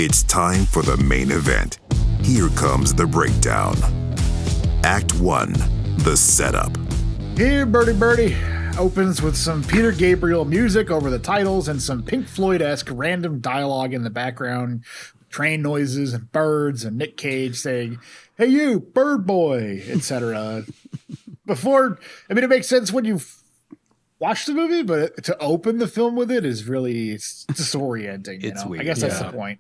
It's time for the main event. Here comes the breakdown. Act 1, the setup. Here, Birdy opens with some Peter Gabriel music over the titles and some Pink Floyd-esque random dialogue in the background, train noises and birds and Nick Cage saying, "Hey you, bird boy," etc. It makes sense when you watch the movie, but to open the film with it is really disorienting. It's weird. I guess that's the point.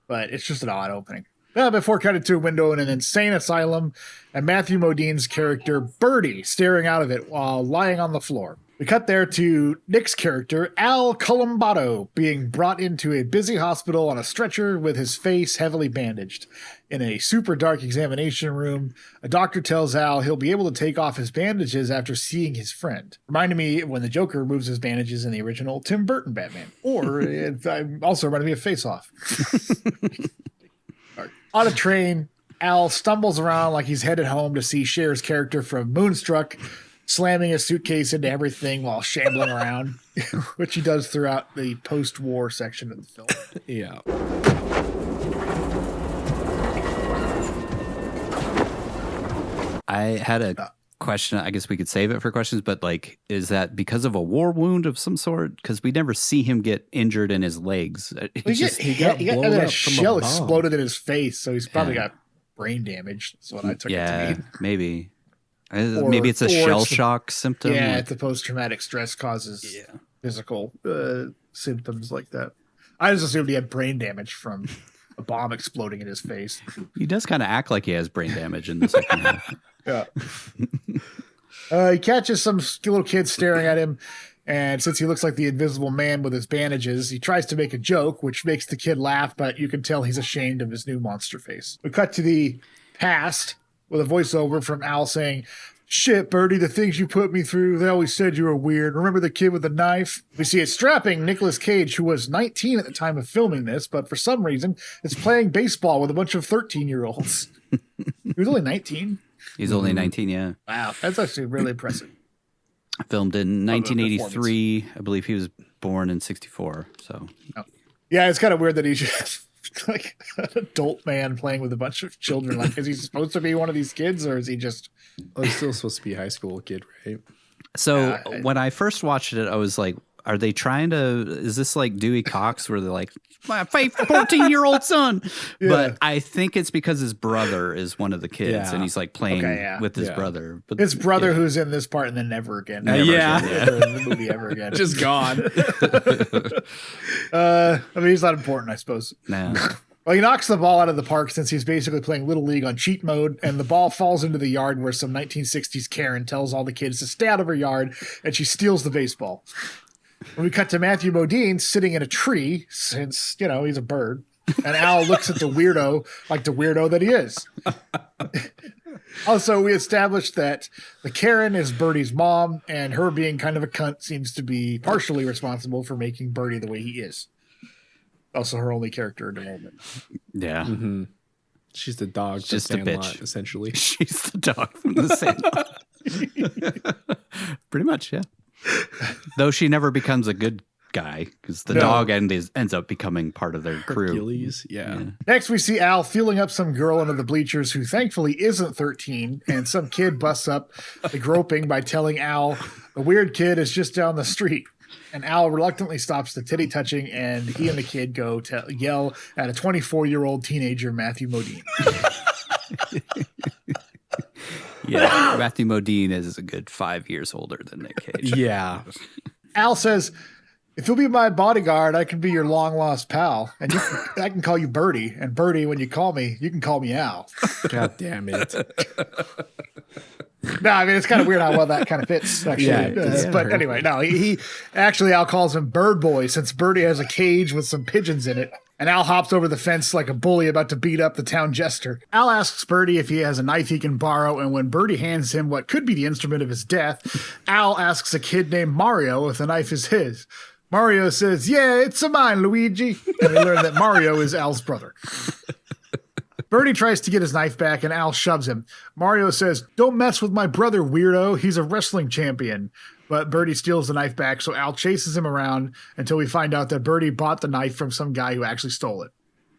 But it's just an odd opening. Before cutting to a window in an insane asylum and Matthew Modine's character Birdy staring out of it while lying on the floor. We cut there to Nick's character Al Colombato being brought into a busy hospital on a stretcher with his face heavily bandaged. In a super dark examination room, a doctor tells Al he'll be able to take off his bandages after seeing his friend. Reminding me when the Joker removes his bandages in the original Tim Burton Batman. Or it also reminded me of Face Off. On a train, Al stumbles around like he's headed home to see Cher's character from Moonstruck, slamming his suitcase into everything while shambling around, which he does throughout the post-war section of the film. Yeah. I had a question. I guess we could save it for questions, but is that because of a war wound of some sort? Because we never see him get injured in his legs. He got a shell exploded in his face, so he's probably got brain damage. That's what I took it to mean. Maybe. Maybe it's a shell shock symptom. Yeah, the post-traumatic stress causes physical symptoms like that. I just assumed he had brain damage from a bomb exploding in his face. He does kind of act like he has brain damage in the second half. Yeah. He catches some little kid staring at him, and since he looks like the Invisible Man with his bandages, he tries to make a joke, which makes the kid laugh, but you can tell he's ashamed of his new monster face. We cut to the past with a voiceover from Al saying, "Shit, Birdy, the things you put me through, they always said you were weird. Remember the kid with the knife?" We see it strapping Nicolas Cage, who was 19 at the time of filming this, but for some reason is playing baseball with a bunch of 13-year-olds. He was only 19. He's only 19, yeah. Wow, that's actually really impressive. Filmed in 1983. I believe he was born in 64. So, yeah, it's kind of weird that he's just like an adult man playing with a bunch of children. Like, is he supposed to be one of these kids, or is he just? Oh, he's still supposed to be a high school kid, right? So when I first watched it, I was like, are they trying to, is this like Dewey Cox where they're like, my 14-year-old son? Yeah. But I think it's because his brother is one of the kids and he's like playing with his brother. But his brother who's in this part and then never again. Never in the movie ever again. Just gone. He's not important, I suppose. No. Well, he knocks the ball out of the park since he's basically playing Little League on cheat mode, and the ball falls into the yard where some 1960s Karen tells all the kids to stay out of her yard, and she steals the baseball. When we cut to Matthew Modine sitting in a tree, since, he's a bird, and Al looks at the weirdo like the weirdo that he is. Also, we established that the Karen is Birdy's mom, and her being kind of a cunt seems to be partially responsible for making Birdy the way he is. Also her only character development. Yeah. Mm-hmm. She's the dog from just a bitch, essentially. She's the dog from the Sandlot. Pretty much, yeah. Though she never becomes a good guy because the dog ends up becoming part of their crew. Hercules, yeah. Next, we see Al feeling up some girl under the bleachers who thankfully isn't 13, and some kid busts up the groping by telling Al the weird kid is just down the street. And Al reluctantly stops the titty touching, and he and the kid go to yell at a 24-year-old teenager, Matthew Modine. Yeah, Matthew Modine is a good 5 years older than Nick Cage. Yeah. Al says, "If you'll be my bodyguard, I can be your long-lost pal, and I can call you Birdy. And Birdy, when you call me, you can call me Al." God damn it. No, it's kind of weird how well that kind of fits, actually. Yeah, but anyway, no, he actually, Al calls him Bird Boy since Birdy has a cage with some pigeons in it. And Al hops over the fence like a bully about to beat up the town jester. Al asks Birdy if he has a knife he can borrow, and when Birdy hands him what could be the instrument of his death, Al asks a kid named Mario if the knife is his. Mario says, "Yeah, it's a mine, Luigi." And we learn that Mario is Al's brother. Birdy tries to get his knife back, and Al shoves him. Mario says, "Don't mess with my brother, weirdo. He's a wrestling champion." But Birdy steals the knife back, so Al chases him around until we find out that Birdy bought the knife from some guy who actually stole it.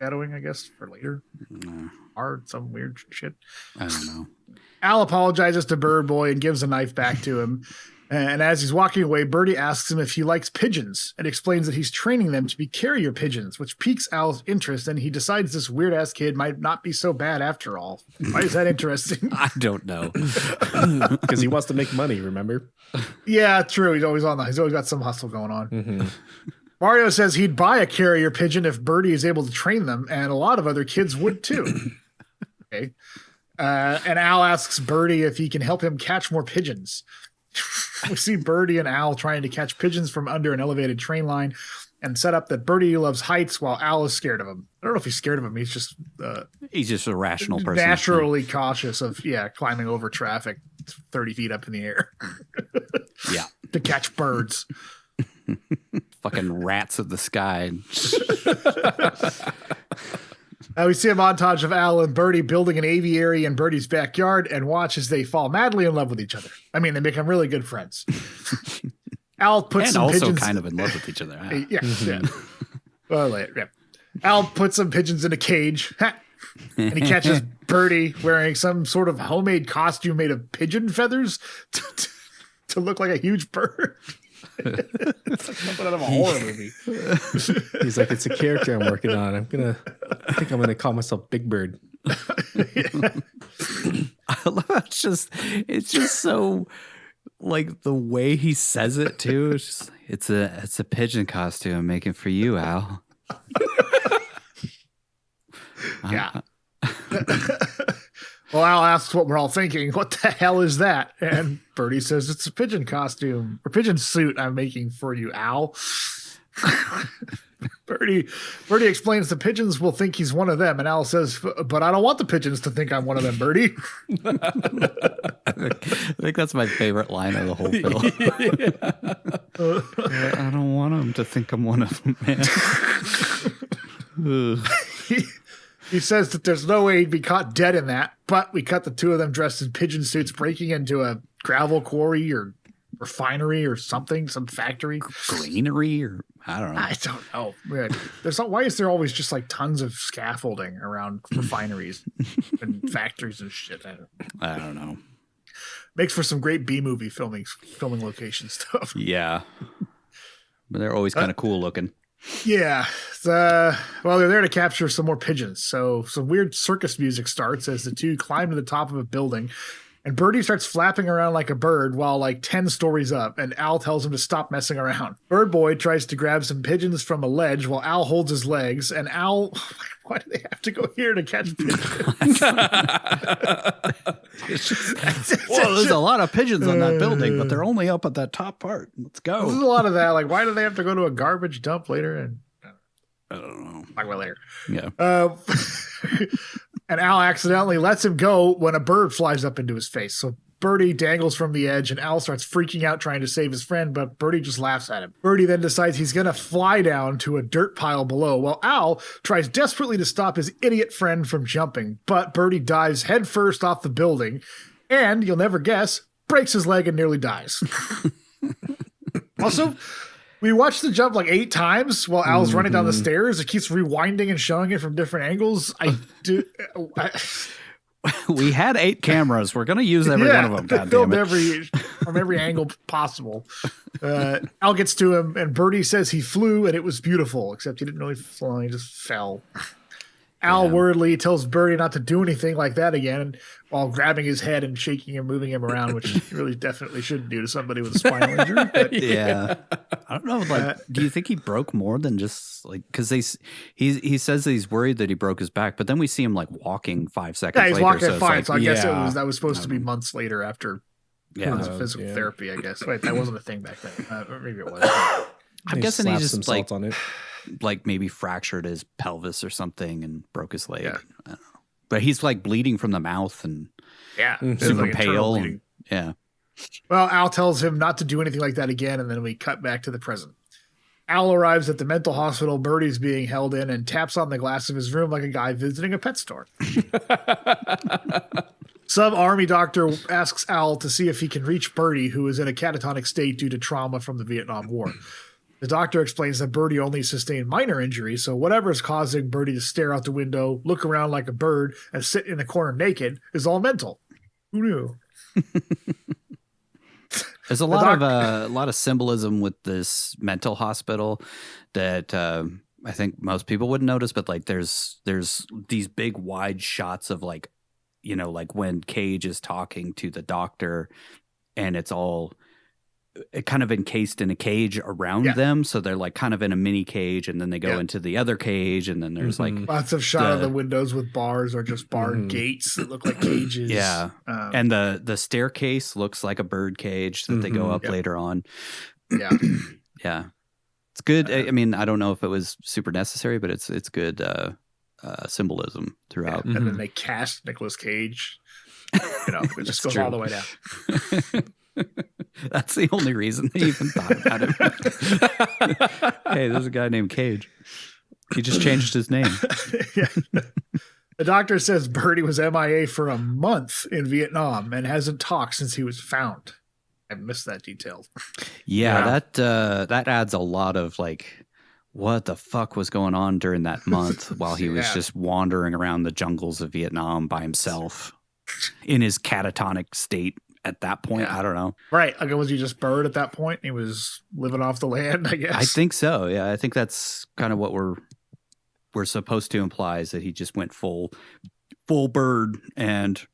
Shadowing, I guess, for later. Or some weird shit. I don't know. Al apologizes to Bird Boy and gives a knife back to him. And as he's walking away, Birdy asks him if he likes pigeons and explains that he's training them to be carrier pigeons, which piques Al's interest, and he decides this weird-ass kid might not be so bad after all. Why is that interesting? I don't know. Because he wants to make money, remember? Yeah, true. He's always got some hustle going on. Mario says he'd buy a carrier pigeon if Birdy is able to train them, and a lot of other kids would too. Okay. And Al asks Birdy if he can help him catch more pigeons. We see Birdy and Al trying to catch pigeons from under an elevated train line and set up that Birdy loves heights while Al is scared of him. I don't know if he's scared of him. He's just a rational person. Naturally cautious of, climbing over traffic 30 feet up in the air. Yeah. To catch birds. Fucking rats of the sky. We see a montage of Al and Birdy building an aviary in Birdy's backyard and watch as they fall madly in love with each other. I mean, they become really good friends. Al puts and some also pigeons, kind of in love with each other. Yeah. Well, later, yeah. Al puts some pigeons in a cage, and he catches Birdy wearing some sort of homemade costume made of pigeon feathers to look like a huge bird. It's like something out of a horror movie. He's like, it's a character I'm working on. I think I'm gonna call myself Big Bird. I love how it's just so like the way he says it too. It's a pigeon costume I'm making for you, Al. Yeah. Well, Al asks what we're all thinking. What the hell is that? And Birdy says it's a pigeon costume or pigeon suit I'm making for you, Al. Birdy explains the pigeons will think he's one of them, and Al says, "But I don't want the pigeons to think I'm one of them, Birdy." I think that's my favorite line of the whole film. I don't want them to think I'm one of them, man. He says that there's no way he'd be caught dead in that, but we cut the two of them dressed in pigeon suits breaking into a gravel quarry or refinery or something, some factory. Greenery or I don't know. I don't know. Why is there always just like tons of scaffolding around refineries and factories and shit? I don't know. Makes for some great B-movie filming location stuff. Yeah. But they're always kind of cool looking. Yeah. Well, they're there to capture some more pigeons. So some weird circus music starts as the two climb to the top of a building. And Birdy starts flapping around like a bird while like 10 stories up, and Al tells him to stop messing around. Bird Boy tries to grab some pigeons from a ledge while Al holds his legs, and Al, why do they have to go here to catch pigeons? Well, there's a lot of pigeons on that building, but they're only up at that top part. Let's go. There's a lot of that. Like, why do they have to go to a garbage dump later? And I don't know. talk about later. Yeah. And Al accidentally lets him go when a bird flies up into his face. So Birdy dangles from the edge, and Al starts freaking out trying to save his friend, but Birdy just laughs at him. Birdy then decides he's going to fly down to a dirt pile below, while Al tries desperately to stop his idiot friend from jumping. But Birdy dives headfirst off the building, and, you'll never guess, breaks his leg and nearly dies. Also, we watched the jump like 8 times while Al's running down the stairs. It keeps rewinding and showing it from different angles. We had 8 cameras. We're going to use every one of them. God damn it. From every angle possible. Al gets to him, and Birdy says he flew, and it was beautiful, except he didn't really fly. He just fell. Al worriedly tells Birdy not to do anything like that again while grabbing his head and shaking him, moving him around, which he really definitely shouldn't do to somebody with a spinal injury. But, yeah. I don't know. Like, do you think he broke more than just like, because he says that he's worried that he broke his back, but then we see him like walking 5 seconds later. Yeah, he's walking fine. Like, so I guess that was supposed to be months later after physical therapy, I guess. Wait, that wasn't a thing back then. Or maybe it was. I'm guessing he just like on it. Like maybe fractured his pelvis or something and broke his leg. Yeah. I don't know. But he's like bleeding from the mouth and super like pale. And, Well, Al tells him not to do anything like that again, and then we cut back to the present. Al arrives at the mental hospital Birdy's being held in and taps on the glass of his room like a guy visiting a pet store. Some army doctor asks Al to see if he can reach Birdy, who is in a catatonic state due to trauma from the Vietnam War. The doctor explains that Birdy only sustained minor injuries, so whatever is causing Birdy to stare out the window, look around like a bird, and sit in a corner naked is all mental. Who knew? There's a lot of symbolism with this mental hospital that I think most people wouldn't notice, but like there's these big wide shots of like, you know, like when Cage is talking to the doctor and it's all kind of encased in a cage around them. So they're like kind of in a mini cage, and then they go into the other cage, and then there's like lots of shot of the windows with bars or just barred gates that look like cages. Yeah. And the staircase looks like a bird cage that they go up later on. Yeah. Yeah. It's good. I mean, I don't know if it was super necessary, but it's good symbolism throughout. And then they cast Nicolas Cage. You know, it just goes all the way down. That's the only reason they even thought about it. Hey, there's a guy named Cage. He just changed his name. The doctor says Birdy was MIA for a month in Vietnam and hasn't talked since he was found. I missed that detail. Yeah. That adds a lot of like, what the fuck was going on during that month while he was just wandering around the jungles of Vietnam by himself in his catatonic state at that point. I don't know. Right. Like, was he just bird at that point? He was living off the land, I guess. I think so. Yeah. I think that's kind of what we're supposed to imply, is that he just went full bird and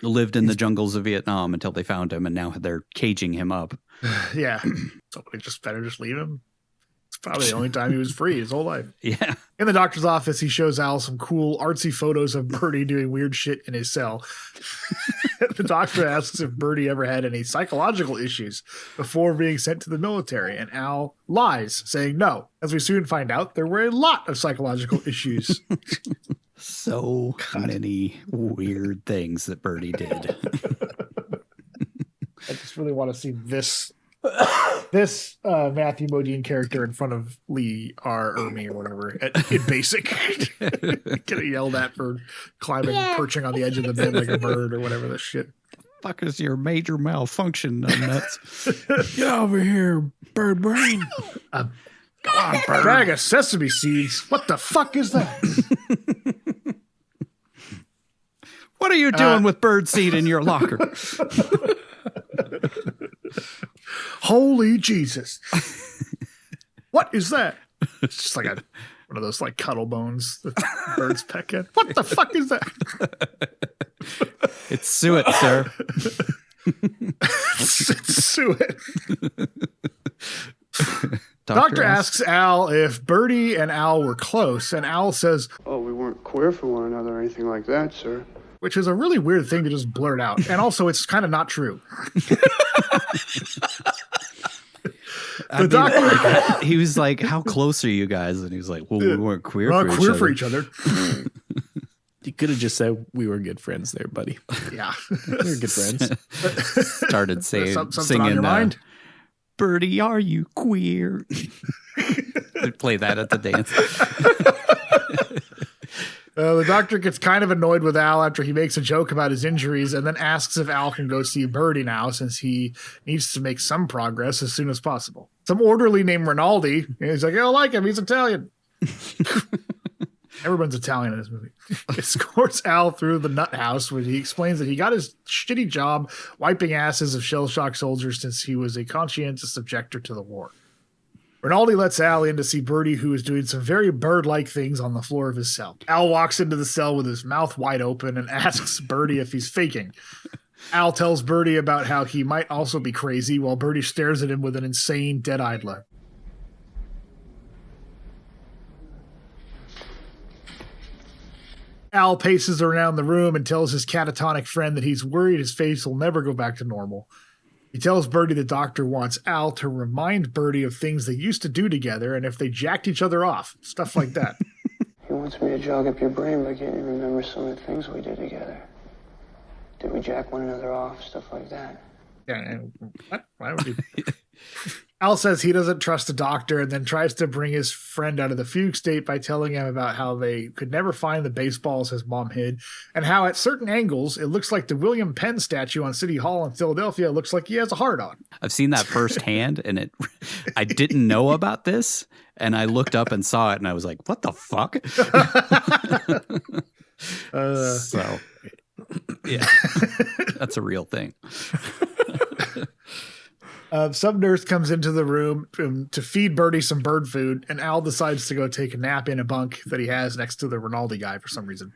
lived in the jungles of Vietnam until they found him, and now they're caging him up. Yeah. So they better just leave him. It's probably the only time he was free his whole life. Yeah. In the doctor's office, he shows Al some cool artsy photos of Birdy doing weird shit in his cell. The doctor asks if Birdy ever had any psychological issues before being sent to the military, and Al lies, saying no. As we soon find out, there were a lot of psychological issues. So many weird things that Birdy did. I just really want to see this Matthew Modine character in front of Lee R. Ermey or whatever in basic. Getting yelled at for perching on the edge of the bed like a bird or whatever this shit. Fuck is your major malfunction, nuts? Get over here, bird brain. Come on, bird. Bag of sesame seeds. What the fuck is that? What are you doing with bird seed in your locker? Holy Jesus. What is that? It's just like one of those like cuddle bones that birds peck at. What the fuck is that? It's suet, sir. It's suet. Doctor asks Al if Birdy and Al were close, and Al says, "Oh, we weren't queer for one another or anything like that, sir." Which is a really weird thing to just blurt out. And also, it's kind of not true. Doctor, he was like, "How close are you guys?" And he was like, "Well, we weren't queer. We're not queer for each other." You could have just said we were good friends there, buddy. Yeah, we were good friends. Started saying, something on your mind. Birdy, are you queer? Play that at the dance. The doctor gets kind of annoyed with Al after he makes a joke about his injuries, and then asks if Al can go see Birdy now, since he needs to make some progress as soon as possible. Some orderly named Rinaldi, he's like, I don't like him, he's Italian. Everyone's Italian in this movie. Escorts Al through the nut house, where he explains that he got his shitty job wiping asses of shell-shocked soldiers since he was a conscientious objector to the war. Rinaldi lets Al in to see Birdy, who is doing some very bird-like things on the floor of his cell. Al walks into the cell with his mouth wide open and asks Birdy if he's faking. Al tells Birdy about how he might also be crazy, while Birdy stares at him with an insane, dead-eyed look. Al paces around the room and tells his catatonic friend that he's worried his face will never go back to normal. He tells Birdy the doctor wants Al to remind Birdy of things they used to do together and if they jacked each other off. Stuff like that. He wants me to jog up your brain by getting you to remember some of the things we did together. Did we jack one another off? Stuff like that. Yeah, what? Why would you... Al says he doesn't trust a doctor and then tries to bring his friend out of the fugue state by telling him about how they could never find the baseballs his mom hid and how at certain angles it looks like the William Penn statue on City Hall in Philadelphia looks like he has a heart on. I've seen that firsthand, and I didn't know about this, and I looked up and saw it, and I was like, what the fuck? So, yeah, that's a real thing. Some nurse comes into the room to feed Birdy some bird food, and Al decides to go take a nap in a bunk that he has next to the Rinaldi guy for some reason.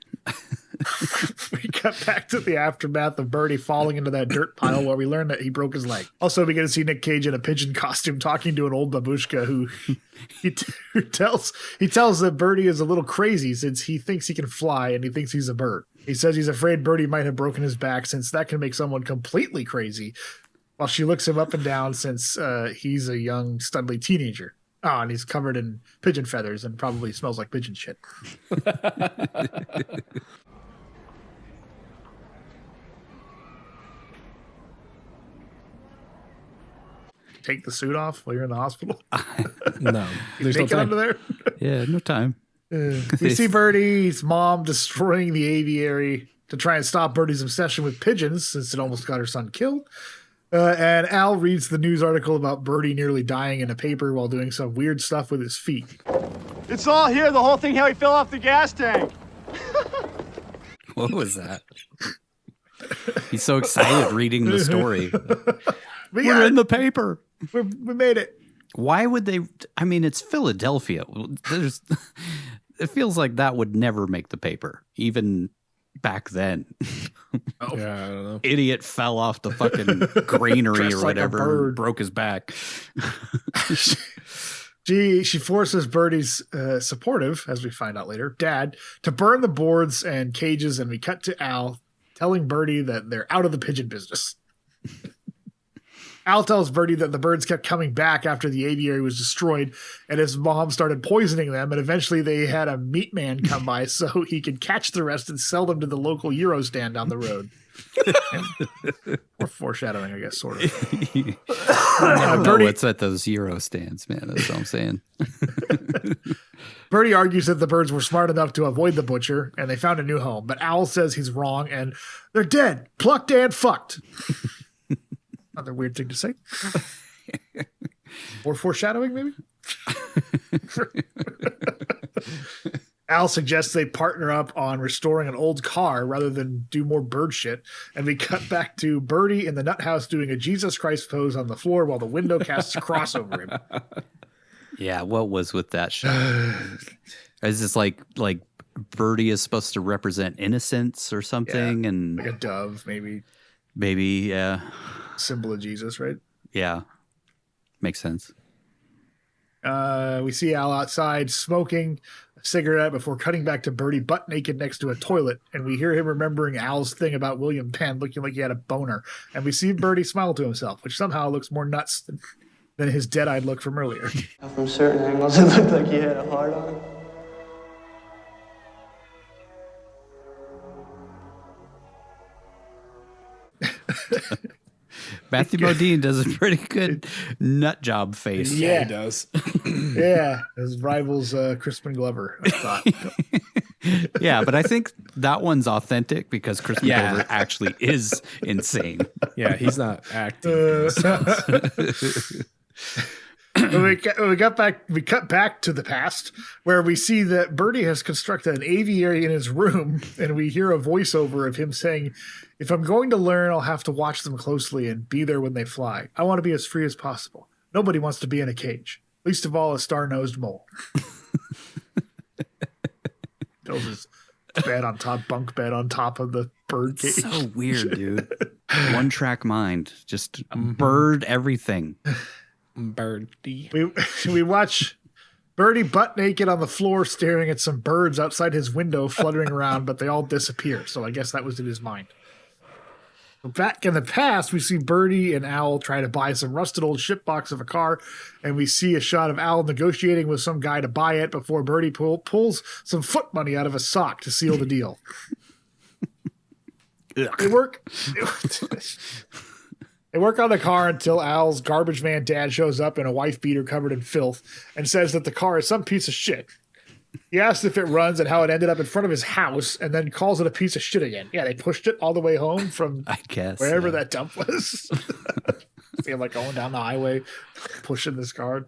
We cut back to the aftermath of Birdy falling into that dirt pile where we learn that he broke his leg. Also, we get to see Nick Cage in a pigeon costume talking to an old babushka who he tells that Birdy is a little crazy since he thinks he can fly and he thinks he's a bird. He says he's afraid Birdy might have broken his back since that can make someone completely crazy, while she looks him up and down since he's a young, studly teenager. Oh, and he's covered in pigeon feathers and probably smells like pigeon shit. Take the suit off while you're in the hospital? No. There's no Take it time. under there? Yeah, no time. We see Birdy's mom destroying the aviary to try and stop Birdy's obsession with pigeons since it almost got her son killed. And Al reads the news article about Birdy nearly dying in a paper while doing some weird stuff with his feet. It's all here, the whole thing, how he fell off the gas tank. What was that? He's so excited reading the story. We're in the paper. We made it. Why would they? I mean, it's Philadelphia. It feels like that would never make the paper, even back then. Oh. Yeah, I don't know. Idiot fell off the fucking granary Dressed or like a whatever, bird. broke his back. She forces Birdy's supportive, as we find out later, dad, to burn the boards and cages, and we cut to Al telling Birdy that they're out of the pigeon business. Al tells Birdy that the birds kept coming back after the aviary was destroyed, and his mom started poisoning them, and eventually they had a meat man come by so he could catch the rest and sell them to the local Euro stand down the road. Or foreshadowing, I guess, sort of. I don't know what's at those Euro stands, man. That's what I'm saying. Birdy argues that the birds were smart enough to avoid the butcher, and they found a new home, but Al says he's wrong, and they're dead, plucked and fucked. Another weird thing to say. Or foreshadowing, maybe? Al suggests they partner up on restoring an old car rather than do more bird shit. And we cut back to Birdy in the nut house doing a Jesus Christ pose on the floor while the window casts a cross over him. Yeah, what was with that shot? Is this like Birdy is supposed to represent innocence or something? Yeah, and like a dove, maybe. Maybe, yeah. Symbol of Jesus, right? Yeah. Makes sense. We see Al outside smoking a cigarette before cutting back to Birdy butt naked next to a toilet, and we hear him remembering Al's thing about William Penn looking like he had a boner, and we see Birdy smile to himself, which somehow looks more nuts than his dead-eyed look from earlier. From certain angles, it looked like he had a heart on him. Matthew Modine does a pretty good nut job face. Yeah. He does. Yeah, his rival's Crispin Glover, I thought. Yeah, but I think that one's authentic because Crispin Glover actually is insane. Yeah, he's not acting. We cut back to the past where we see that Birdy has constructed an aviary in his room, and we hear a voiceover of him saying, "If I'm going to learn, I'll have to watch them closely and be there when they fly. I want to be as free as possible. Nobody wants to be in a cage, least of all a star-nosed mole." Builds his bed on top, bunk bed on top of the bird cage. So weird, dude. One track mind, just bird everything. Birdy. We watch Birdy butt naked on the floor staring at some birds outside his window fluttering around, but they all disappear. So I guess that was in his mind. Back in the past, we see Birdy and Owl try to buy some rusted old shitbox of a car, and we see a shot of Owl negotiating with some guy to buy it before Birdy pulls some foot money out of a sock to seal the deal. It work. They work on the car until Al's garbage man dad shows up in a wife beater covered in filth and says that the car is some piece of shit. He asks if it runs and how it ended up in front of his house and then calls it a piece of shit again. Yeah, they pushed it all the way home from I guess wherever that dump was. See him like going down the highway, pushing this car.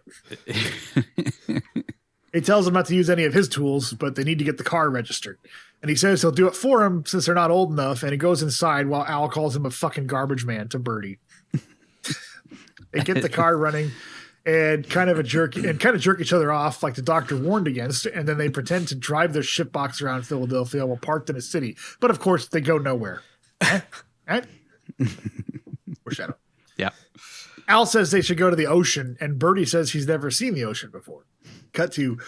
He tells them not to use any of his tools, but they need to get the car registered. And he says he'll do it for him since they're not old enough. And he goes inside while Al calls him a fucking garbage man to Birdy. They get the car running and kind of jerk each other off like the doctor warned against. And then they pretend to drive their shitbox around Philadelphia while parked in a city. But of course, they go nowhere. Foreshadow. Yeah. Al says they should go to the ocean, and Birdy says he's never seen the ocean before. Cut to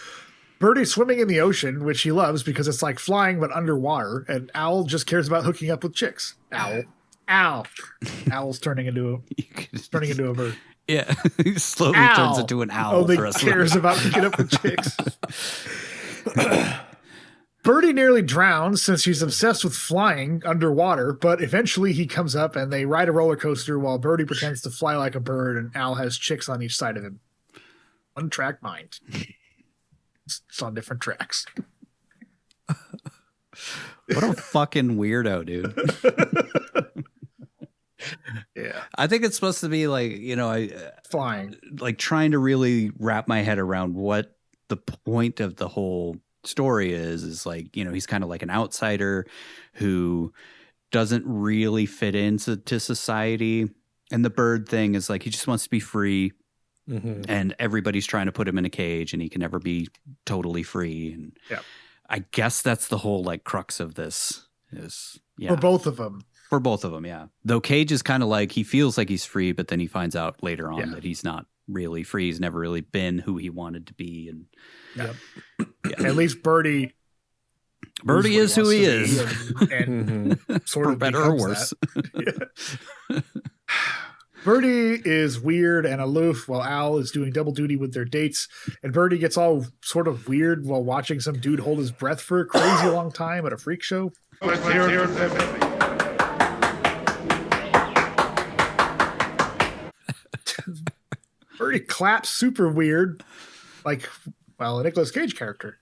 Birdy swimming in the ocean, which he loves because it's like flying but underwater, and Al just cares about hooking up with chicks. Owl's turning into a bird. Yeah, he slowly turns into an owl. Only cares about hooking up with chicks. Birdy nearly drowns since she's obsessed with flying underwater, but eventually he comes up and they ride a roller coaster while Birdy pretends to fly like a bird and Al has chicks on each side of him. One track mind. It's on different tracks. What a fucking weirdo, dude. Yeah. I think it's supposed to be like, Flying. Like trying to really wrap my head around what the point of the whole story is like, he's kind of like an outsider who doesn't really fit into society. And the bird thing is like, he just wants to be free. Mm-hmm. And everybody's trying to put him in a cage and he can never be totally free. And I guess that's the whole like crux of this is for both of them. For both of them, yeah. Though Cage is kind of like, he feels like he's free, but then he finds out later on that he's not really free. He's never really been who he wanted to be. And at least Birdy is who he is. And sort for of better or worse. Birdy is weird and aloof while Al is doing double duty with their dates. And Birdy gets all sort of weird while watching some dude hold his breath for a crazy long time at a freak show. Birdy claps super weird, like, a Nicolas Cage character.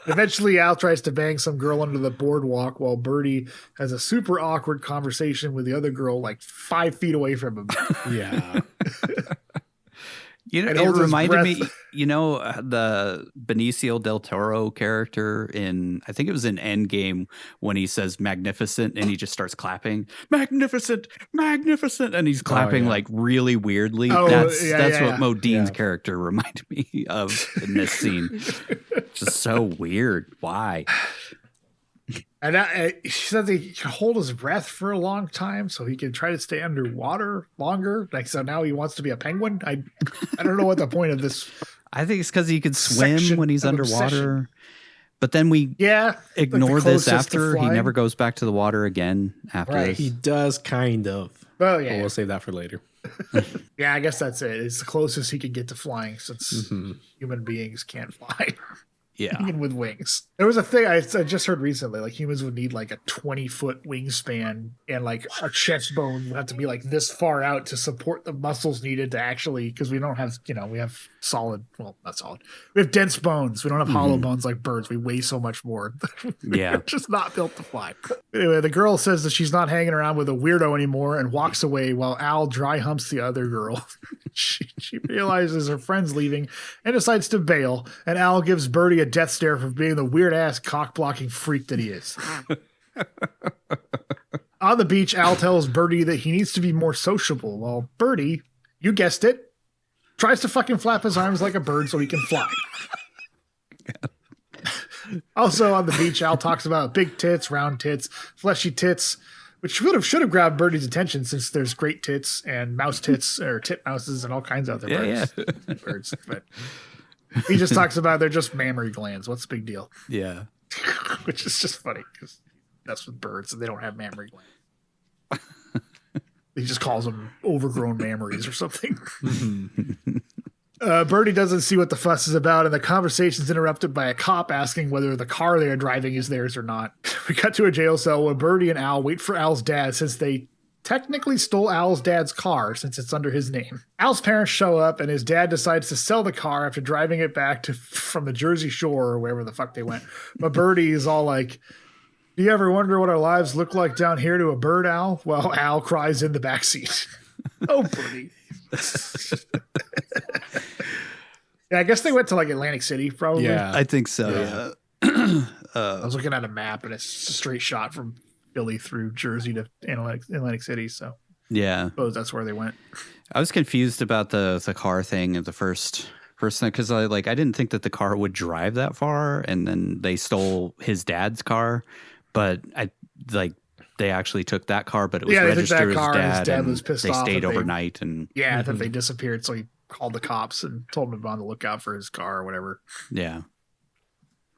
Eventually, Al tries to bang some girl under the boardwalk while Birdy has a super awkward conversation with the other girl like 5 feet away from him. Yeah. It reminded me, the Benicio del Toro character in, I think it was in Endgame when he says magnificent and he just starts clapping, magnificent, magnificent. And he's clapping like really weirdly. That's what Modine's character reminded me of in this scene. Just so weird. Why? And she said he can hold his breath for a long time so he can try to stay underwater longer. Like, so now he wants to be a penguin. I don't know what the point of this. I think it's because he could swim when he's underwater. Obsession. But then we ignore this after. He never goes back to the water again after this. He does kind of. Oh, yeah. But we'll save that for later. Yeah, I guess that's it. It's the closest he can get to flying since human beings can't fly. Yeah. Even with wings. There was a thing I just heard recently, like humans would need like a 20-foot wingspan and like our chest bone would have to be like this far out to support the muscles needed to actually, because we don't have, we have solid, well, not solid. We have dense bones. We don't have hollow bones like birds. We weigh so much more. We're just not built to fly. Anyway, the girl says that she's not hanging around with a weirdo anymore and walks away while Al dry humps the other girl. She realizes her friend's leaving and decides to bail, and Al gives Birdy a death stare for being the weird-ass cock-blocking freak that he is. On the beach, Al tells Birdy that he needs to be more sociable, while Birdy, you guessed it, tries to fucking flap his arms like a bird so he can fly. Also on the beach, Al talks about big tits, round tits, fleshy tits, which should have grabbed Birdy's attention since there's great tits and mouse tits or tit mouses and all kinds of other birds. But he just talks about they're just mammary glands. What's the big deal? Yeah. Which is just funny because that's with birds and they don't have mammary glands. He just calls them overgrown mammaries or something. Birdy doesn't see what the fuss is about, and the conversation is interrupted by a cop asking whether the car they are driving is theirs or not. We cut to a jail cell where Birdy and Al wait for Al's dad since they technically stole Al's dad's car since it's under his name. Al's parents show up and his dad decides to sell the car after driving it back from the Jersey Shore or wherever the fuck they went. But Birdy is all like, do you ever wonder what our lives look like down here to a bird, Al? Well, Al cries in the backseat. Oh, Birdy. Yeah, I guess they went to like Atlantic City, probably. Yeah, I think so. Yeah. I was looking at a map and it's a straight shot from Philly through Jersey to Atlantic City. So yeah, I suppose that's where they went. I was confused about the car thing at the first thing because I didn't think that the car would drive that far, and then they stole his dad's car, but they actually took that car, but it was registered as dad. His dad was pissed off. They stayed overnight, and I think they disappeared. So he called the cops and told them to be on the lookout for his car or whatever. Yeah.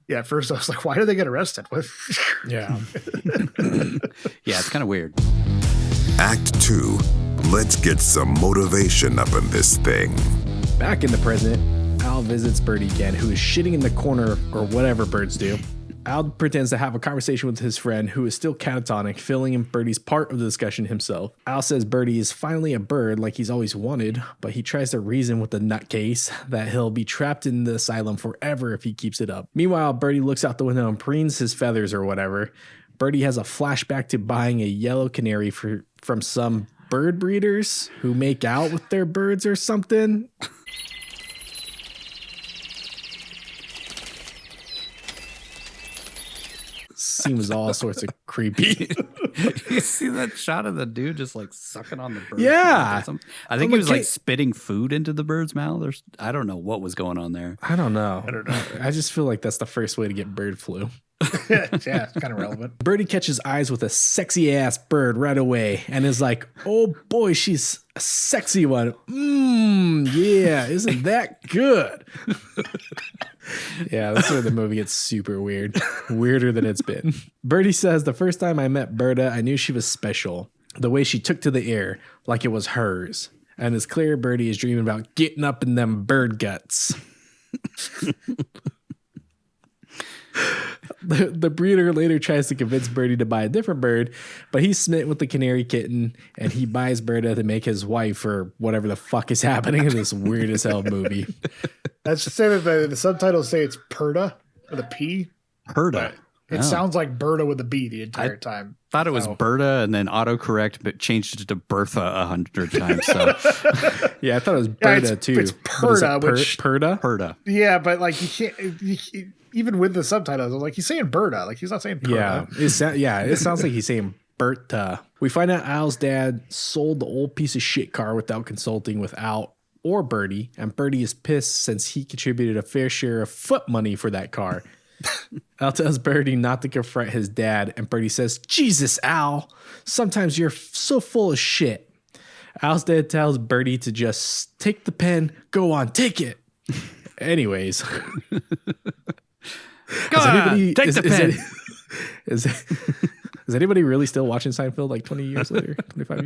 Yeah, at first I was like, why did they get arrested? Yeah. Yeah, it's kind of weird. Act 2. Let's get some motivation up in this thing. Back in the present, Al visits Birdy again, who is shitting in the corner or whatever birds do. Al pretends to have a conversation with his friend, who is still catatonic, filling in Birdy's part of the discussion himself. Al says Birdy is finally a bird like he's always wanted, but he tries to reason with the nutcase that he'll be trapped in the asylum forever if he keeps it up. Meanwhile, Birdy looks out the window and preens his feathers or whatever. Birdy has a flashback to buying a yellow canary from some bird breeders who make out with their birds or something. Seems all sorts of creepy. You see that shot of the dude just like sucking on the bird? Yeah. I think he was like spitting food into the bird's mouth. I don't know what was going on there. I don't know. I just feel like that's the first way to get bird flu. Yeah, it's kind of relevant. Birdy catches eyes with a sexy ass bird right away and is like, oh boy, she's a sexy one. Yeah, isn't that good? Yeah, that's where the movie gets super weird. Weirder than it's been. Birdy says, the first time I met Berta, I knew she was special. The way she took to the air, like it was hers. And it's clear Birdy is dreaming about getting up in them bird guts. The breeder later tries to convince Birdy to buy a different bird, but he's smitten with the canary kitten, and he buys Berta to make his wife or whatever the fuck is happening in this weird as hell movie. Let's just say that the subtitles say it's Perda with a P. Perda. It sounds like Berta with a B the entire time. Thought it was Berta and then autocorrect, but changed it to Bertha 100 times. So yeah, I thought it was Berta too. It's Perda, Perda. Perda. Yeah, but like you can't. Even with the subtitles, I was like, he's saying Berta. Like he's not saying Perda. Yeah, it sounds like he's saying Berta. We find out Al's dad sold the old piece of shit car without consulting with Al or Birdy, and Birdy is pissed since he contributed a fair share of foot money for that car. Al tells Birdy not to confront his dad, and Birdy says, Jesus, Al, sometimes you're so full of shit. Al's dad tells Birdy to just take the pen, go on, take it. Anyways. Go on, take the pen. Is anybody really still watching Seinfeld like 20 years later? 25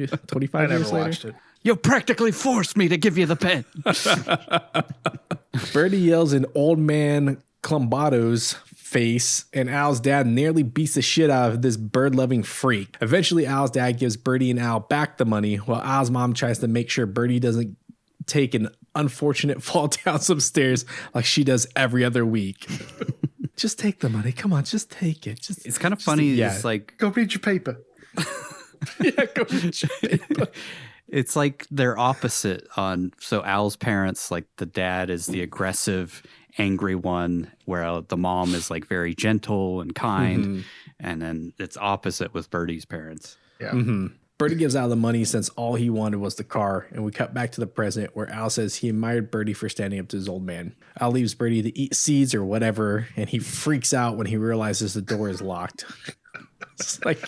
years later? Watched it. You practically forced me to give you the pen. Birdy yells in old man Clumbato's face, and Al's dad nearly beats the shit out of this bird-loving freak. Eventually, Al's dad gives Birdy and Al back the money, while Al's mom tries to make sure Birdy doesn't take an unfortunate fall down some stairs like she does every other week. Just take the money. Come on, just take it. It's kind of funny. It's like, go read your paper. Yeah, go read your paper. It's like they're opposite so Al's parents, like the dad is the aggressive, angry one, where the mom is like very gentle and kind. Mm-hmm. And then it's opposite with Birdy's parents. Yeah. Mm-hmm. Birdy gives Al the money since all he wanted was the car, and we cut back to the present where Al says he admired Birdy for standing up to his old man. Al leaves Birdy to eat seeds or whatever, and he freaks out when he realizes the door is locked. It's like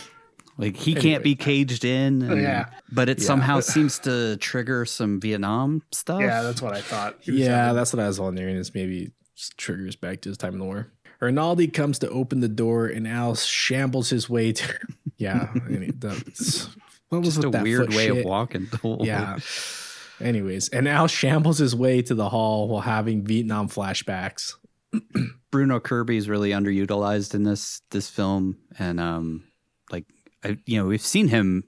he can't be caged in. But it somehow seems to trigger some Vietnam stuff. Yeah, that's what I thought. That's what I was wondering, is maybe triggers back to his time in the war. Rinaldi comes to open the door, and Al shambles his way to... What was just a weird way of walking. Yeah. Anyways, and Al shambles his way to the hall while having Vietnam flashbacks. Bruno Kirby's really underutilized in this film, and we've seen him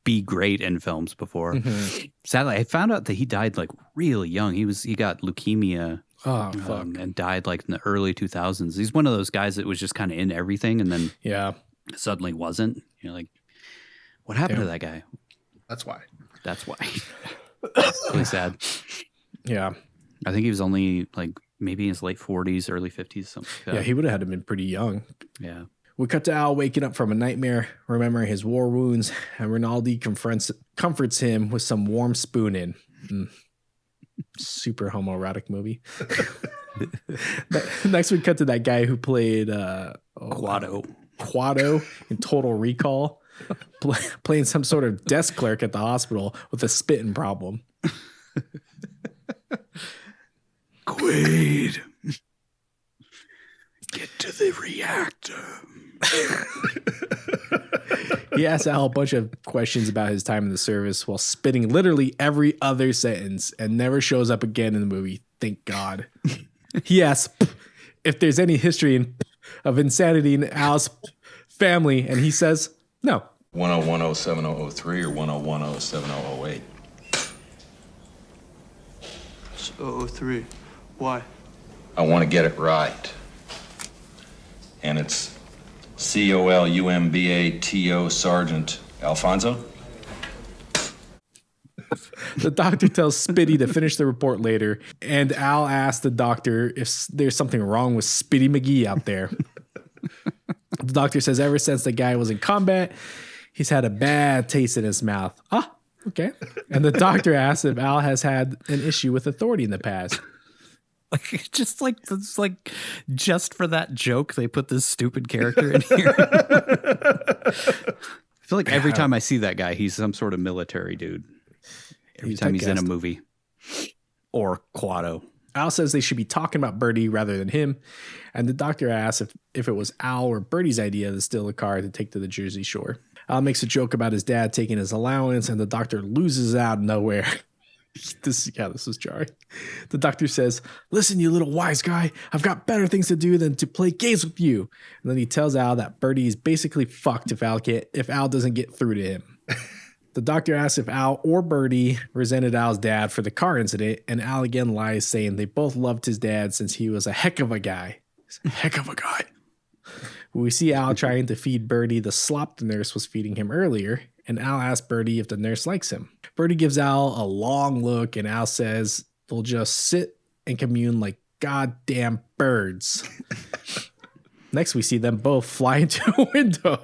be great in films before. Mm-hmm. Sadly, I found out that he died like really young. He got leukemia. Oh, fuck. And died like in the early 2000s. He's one of those guys that was just kind of in everything and then suddenly wasn't. You're like, what happened to that guy? That's why. Really sad. Yeah. I think he was only like maybe in his late 40s, early 50s, something like that. Yeah, he would have had to been pretty young. Yeah. We cut to Al waking up from a nightmare, remembering his war wounds, and Rinaldi comforts him with some warm spooning. Super homoerotic movie. Next, we cut to that guy who played Quado in Total Recall, playing some sort of desk clerk at the hospital with a spitting problem. Quaid, get to the reactor. He asks Al a bunch of questions about his time in the service while spitting literally every other sentence and never shows up again in the movie. Thank God. He asks if there's any history of insanity in Al's family, and he says no. 10107003 or 10107008. It's 003. Why? I want to get it right. And it's COLUMBATO Sergeant Alfonso. The doctor tells Spitty to finish the report later, and Al asks the doctor if there's something wrong with Spitty McGee out there. The doctor says ever since the guy was in combat, he's had a bad taste in his mouth. Ah, okay. And the doctor asks if Al has had an issue with authority in the past. Just for that joke, they put this stupid character in here. I feel like every time I see that guy, he's some sort of military dude. Every time he's in a movie. Or Quado. Al says they should be talking about Birdy rather than him. And the doctor asks if it was Al or Birdy's idea to steal the car to take to the Jersey Shore. Al makes a joke about his dad taking his allowance, and the doctor loses out of nowhere. This is jarring. The doctor says, "Listen, you little wise guy, I've got better things to do than to play games with you." And then he tells Al that Birdy is basically fucked if Al doesn't get through to him. The doctor asks if Al or Birdy resented Al's dad for the car incident, and Al again lies, saying they both loved his dad since he was a heck of a guy. We see Al trying to feed Birdy the slop the nurse was feeding him earlier, and Al asks Birdy if the nurse likes him. Birdy gives Al a long look, and Al says they'll just sit and commune like goddamn birds. Next, we see them both fly into a window.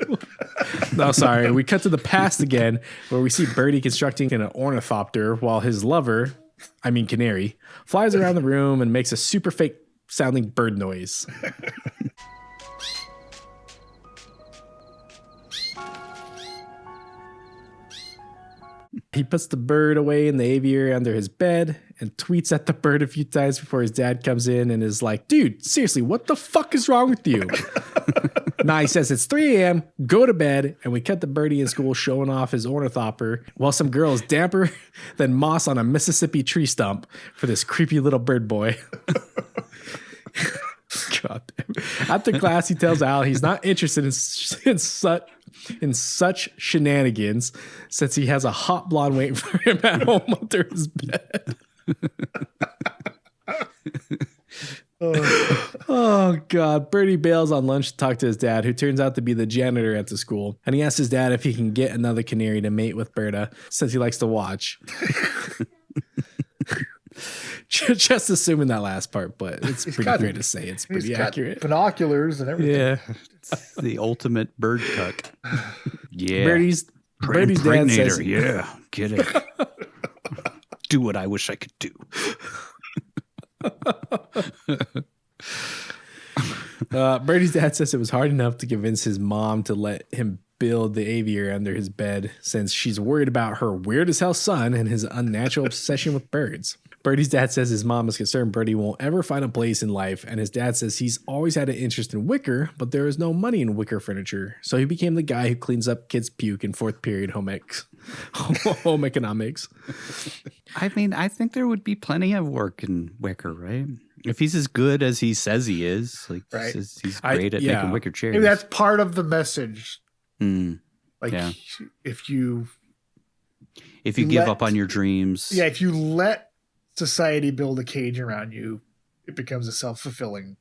No, sorry. We cut to the past again, where we see Birdy constructing an ornithopter while his lover, Canary, flies around the room and makes a super fake sounding bird noise. He puts the bird away in the aviary under his bed and tweets at the bird a few times before his dad comes in and is like, "Dude, seriously, what the fuck is wrong with you?" Nah, he says it's 3 a.m., go to bed, and we cut the Birdie in school showing off his ornithopter while some girl is damper than moss on a Mississippi tree stump for this creepy little bird boy. God damn. After class, he tells Al he's not interested in such shenanigans since he has a hot blonde waiting for him at home under his bed. Oh God. Birdie bails on lunch to talk to his dad, who turns out to be the janitor at the school, and he asks his dad if he can get another canary to mate with Berta since he likes to watch. Just assuming that last part, but it's pretty fair to say it's pretty accurate. Binoculars and everything. Yeah. It's the ultimate bird cuck. Yeah. Birdie's dad says, "Yeah, get it. Do what I wish I could do." Birdie's dad says it was hard enough to convince his mom to let him build the aviary under his bed since she's worried about her weird as hell son and his unnatural obsession with birds. Birdie's dad says his mom is concerned Birdie won't ever find a place in life, and his dad says he's always had an interest in wicker, but there is no money in wicker furniture, so he became the guy who cleans up kids' puke in fourth period home economics. I mean, I think there would be plenty of work in wicker, right? If he's as good as he says he is, like right. he's great at making wicker chairs. Maybe that's part of the message. Mm. If you If you give up on your dreams. Yeah, if you let society build a cage around you, it becomes a self-fulfilling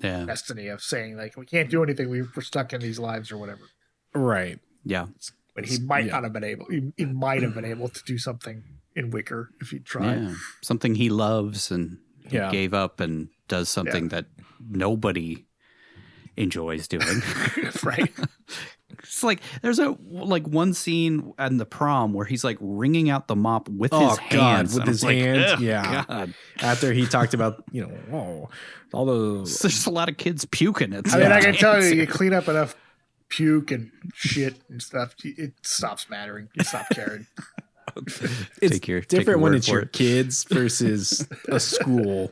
destiny of saying, like, we can't do anything. We're stuck in these lives or whatever. Right. Yeah. But he might not have been able. He might have been able to do something in Wicker if he tried. Yeah. Something he loves and he gave up and does something that nobody enjoys doing. Right. It's like there's one scene in the prom where he's like wringing out the mop with his hands. With his hands. Yeah. God. After he talked about, all those. There's a lot of kids puking. I mean, I can tell you clean up enough puke and shit and stuff, it stops mattering. You stop caring. It's different when it's your kids versus a school.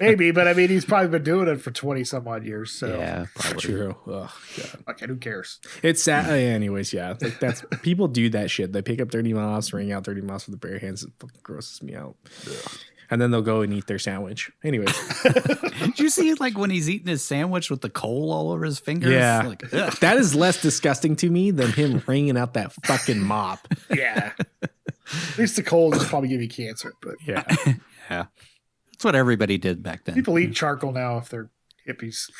Maybe, but I mean, he's probably been doing it for 20 some odd years. So yeah, probably true. Oh, God. Okay, who cares? It's sad. Anyways, yeah, like that's people do that shit. They pick up 30 moths, ring out 30 moths with the bare hands. It fucking grosses me out. Ugh. And then they'll go and eat their sandwich. Anyways, did you see like when he's eating his sandwich with the coal all over his fingers? Yeah, like, that is less disgusting to me than him wringing out that fucking mop. Yeah, at least the coal will probably give you cancer. But yeah, that's what everybody did back then. People eat charcoal now if they're hippies.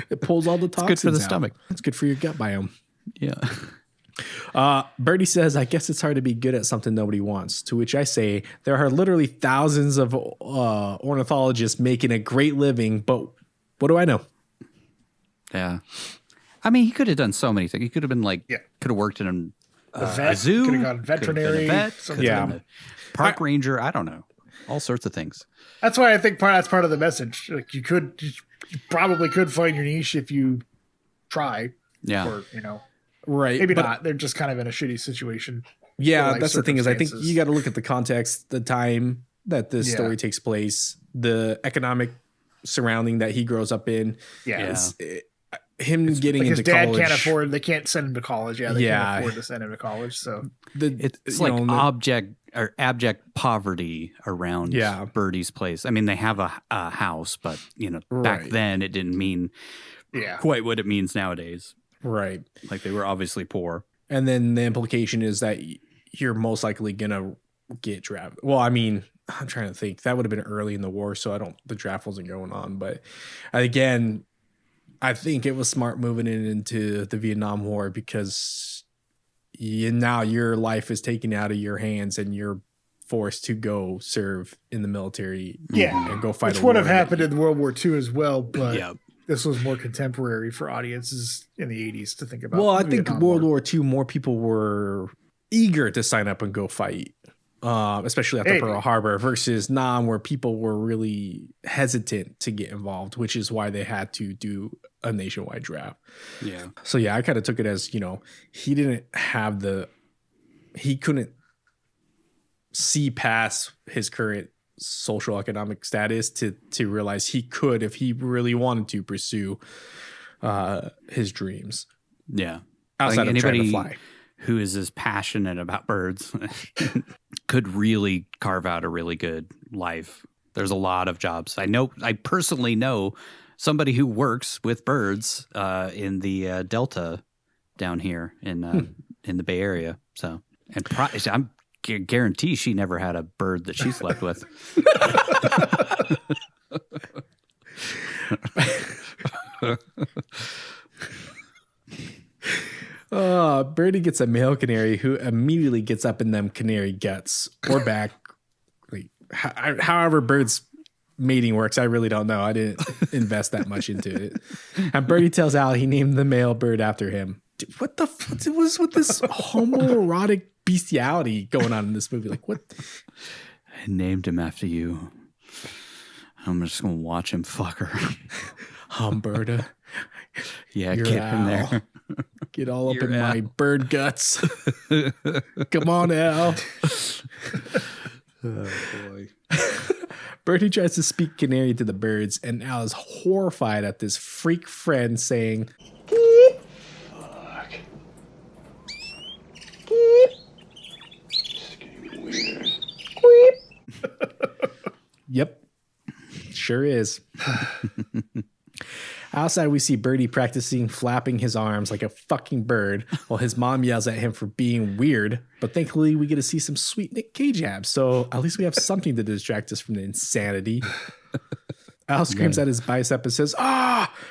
It pulls all the toxins. It's good for the stomach. It's good for your gut biome. Yeah. Birdy says, I guess it's hard to be good at something nobody wants. To which I say, there are literally thousands of ornithologists making a great living, but what do I know? Yeah. I mean, he could have done so many things. He could have been like, could have worked in a zoo. Could have gone veterinary. Park ranger. I don't know. All sorts of things. That's why I think that's part of the message. Like you probably could find your niche if you try. Yeah. Or, right. Maybe not. They're just kind of in a shitty situation. Yeah, that's the thing is I think you got to look at the context, the time that this story takes place, the economic surrounding that he grows up in. Yeah. Him getting into his dad college. Can't afford. They can't send him to college. Yeah, they can't afford to send him to college. So it's like abject poverty around Birdy's place. I mean, they have a house, but back then it didn't mean quite what it means nowadays. Right. Like they were obviously poor. And then the implication is that you're most likely gonna get drafted. Well, I mean, I'm trying to think. That would have been early in the war, so the draft wasn't going on. But again, I think it was smart moving it into the Vietnam War because now your life is taken out of your hands and you're forced to go serve in the military. Yeah, and go fight. Which would have happened in World War II as well, but this was more contemporary for audiences in the 80s to think about. Well, I think World War II, more people were eager to sign up and go fight. Especially after Pearl Harbor versus Nam, where people were really hesitant to get involved, which is why they had to do a nationwide draft. Yeah. So I kind of took it as, he couldn't see past his current social economic status to realize he could, if he really wanted to pursue his dreams. Yeah. Outside of trying to fly. Who is as passionate about birds could really carve out a really good life. There's a lot of jobs. I personally know somebody who works with birds in the Delta down here in the Bay Area. So, and I'm guarantee she never had a bird that she slept with. Birdy gets a male canary who immediately gets up in them canary guts or back. However birds mating works, I really don't know. I didn't invest that much into it. And Birdy tells Al he named the male bird after him. Dude, what the fuck was with this homoerotic bestiality going on in this movie? Like what? I named him after you. I'm just gonna watch him fuck her. Humberta. Yeah, get in there. Get all up in my bird guts. Come on, Al. Oh, boy. Birdy tries to speak canary to the birds, and Al is horrified at this freak friend saying, "Keep." Fuck. Keep. This is getting weird. Keep. Yep. Sure is. Outside, we see Birdy practicing flapping his arms like a fucking bird while his mom yells at him for being weird. But thankfully, we get to see some sweet Nick Cage abs. So at least we have something to distract us from the insanity. Al screams at his bicep and says,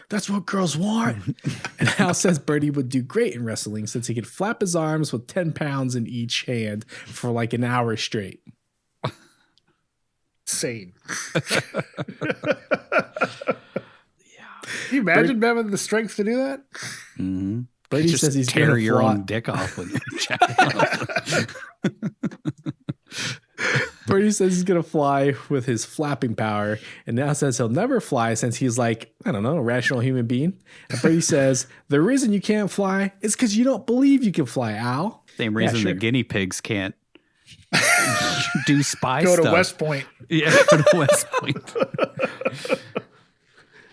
that's what girls want. And Al says Birdy would do great in wrestling since he could flap his arms with 10 pounds in each hand for like an hour straight. Insane. Can you imagine having the strength to do that? Mm-hmm. Birdy just says he's tear gonna your fly. own dick off when you jack it off. Birdy says he's going to fly with his flapping power and now says he'll never fly since he's like, I don't know, a rational human being. And Birdy says, the reason you can't fly is because you don't believe you can fly, Al. Same reason the guinea pigs can't do spy Go stuff. to West Point. Yeah, go to West Point.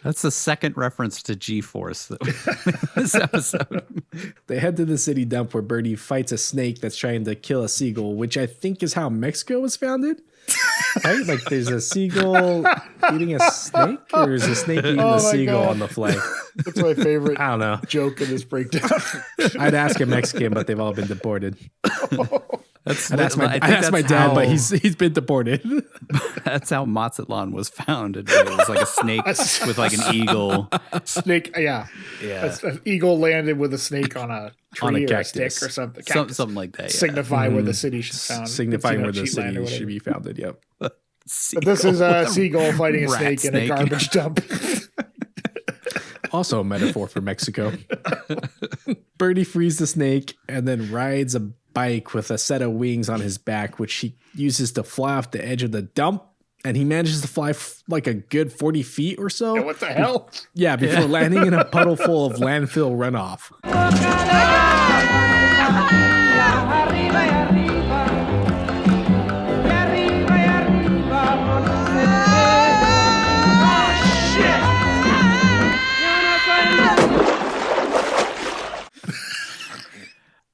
That's the second reference to G-Force this episode. They head to the city dump where Birdy fights a snake that's trying to kill a seagull, which I think is how Mexico was founded. Right? Like there's a seagull eating a snake, or is a snake eating the seagull on the flag? That's my favorite I don't know. joke in this breakdown. I'd ask a Mexican, but they've all been deported. I'd I'd ask my dad, but he's been deported. That's how Mazatlan was founded. It was like a snake with like an eagle. Snake, yeah. An eagle landed with a snake on a tree On a or a cactus. stick or something. Something like that. Yeah. Signify where the city should found. Signifying where the cheat land or city should whatever. be founded. Yep. But this is a seagull fighting a rat snake in a snake. garbage dump. Also a metaphor for Mexico. Birdy frees the snake and then rides a bike with a set of wings on his back, which he uses to fly off the edge of the dump. And he manages to fly like a good 40 feet or so. What the hell? Yeah, before landing in a puddle full of landfill runoff.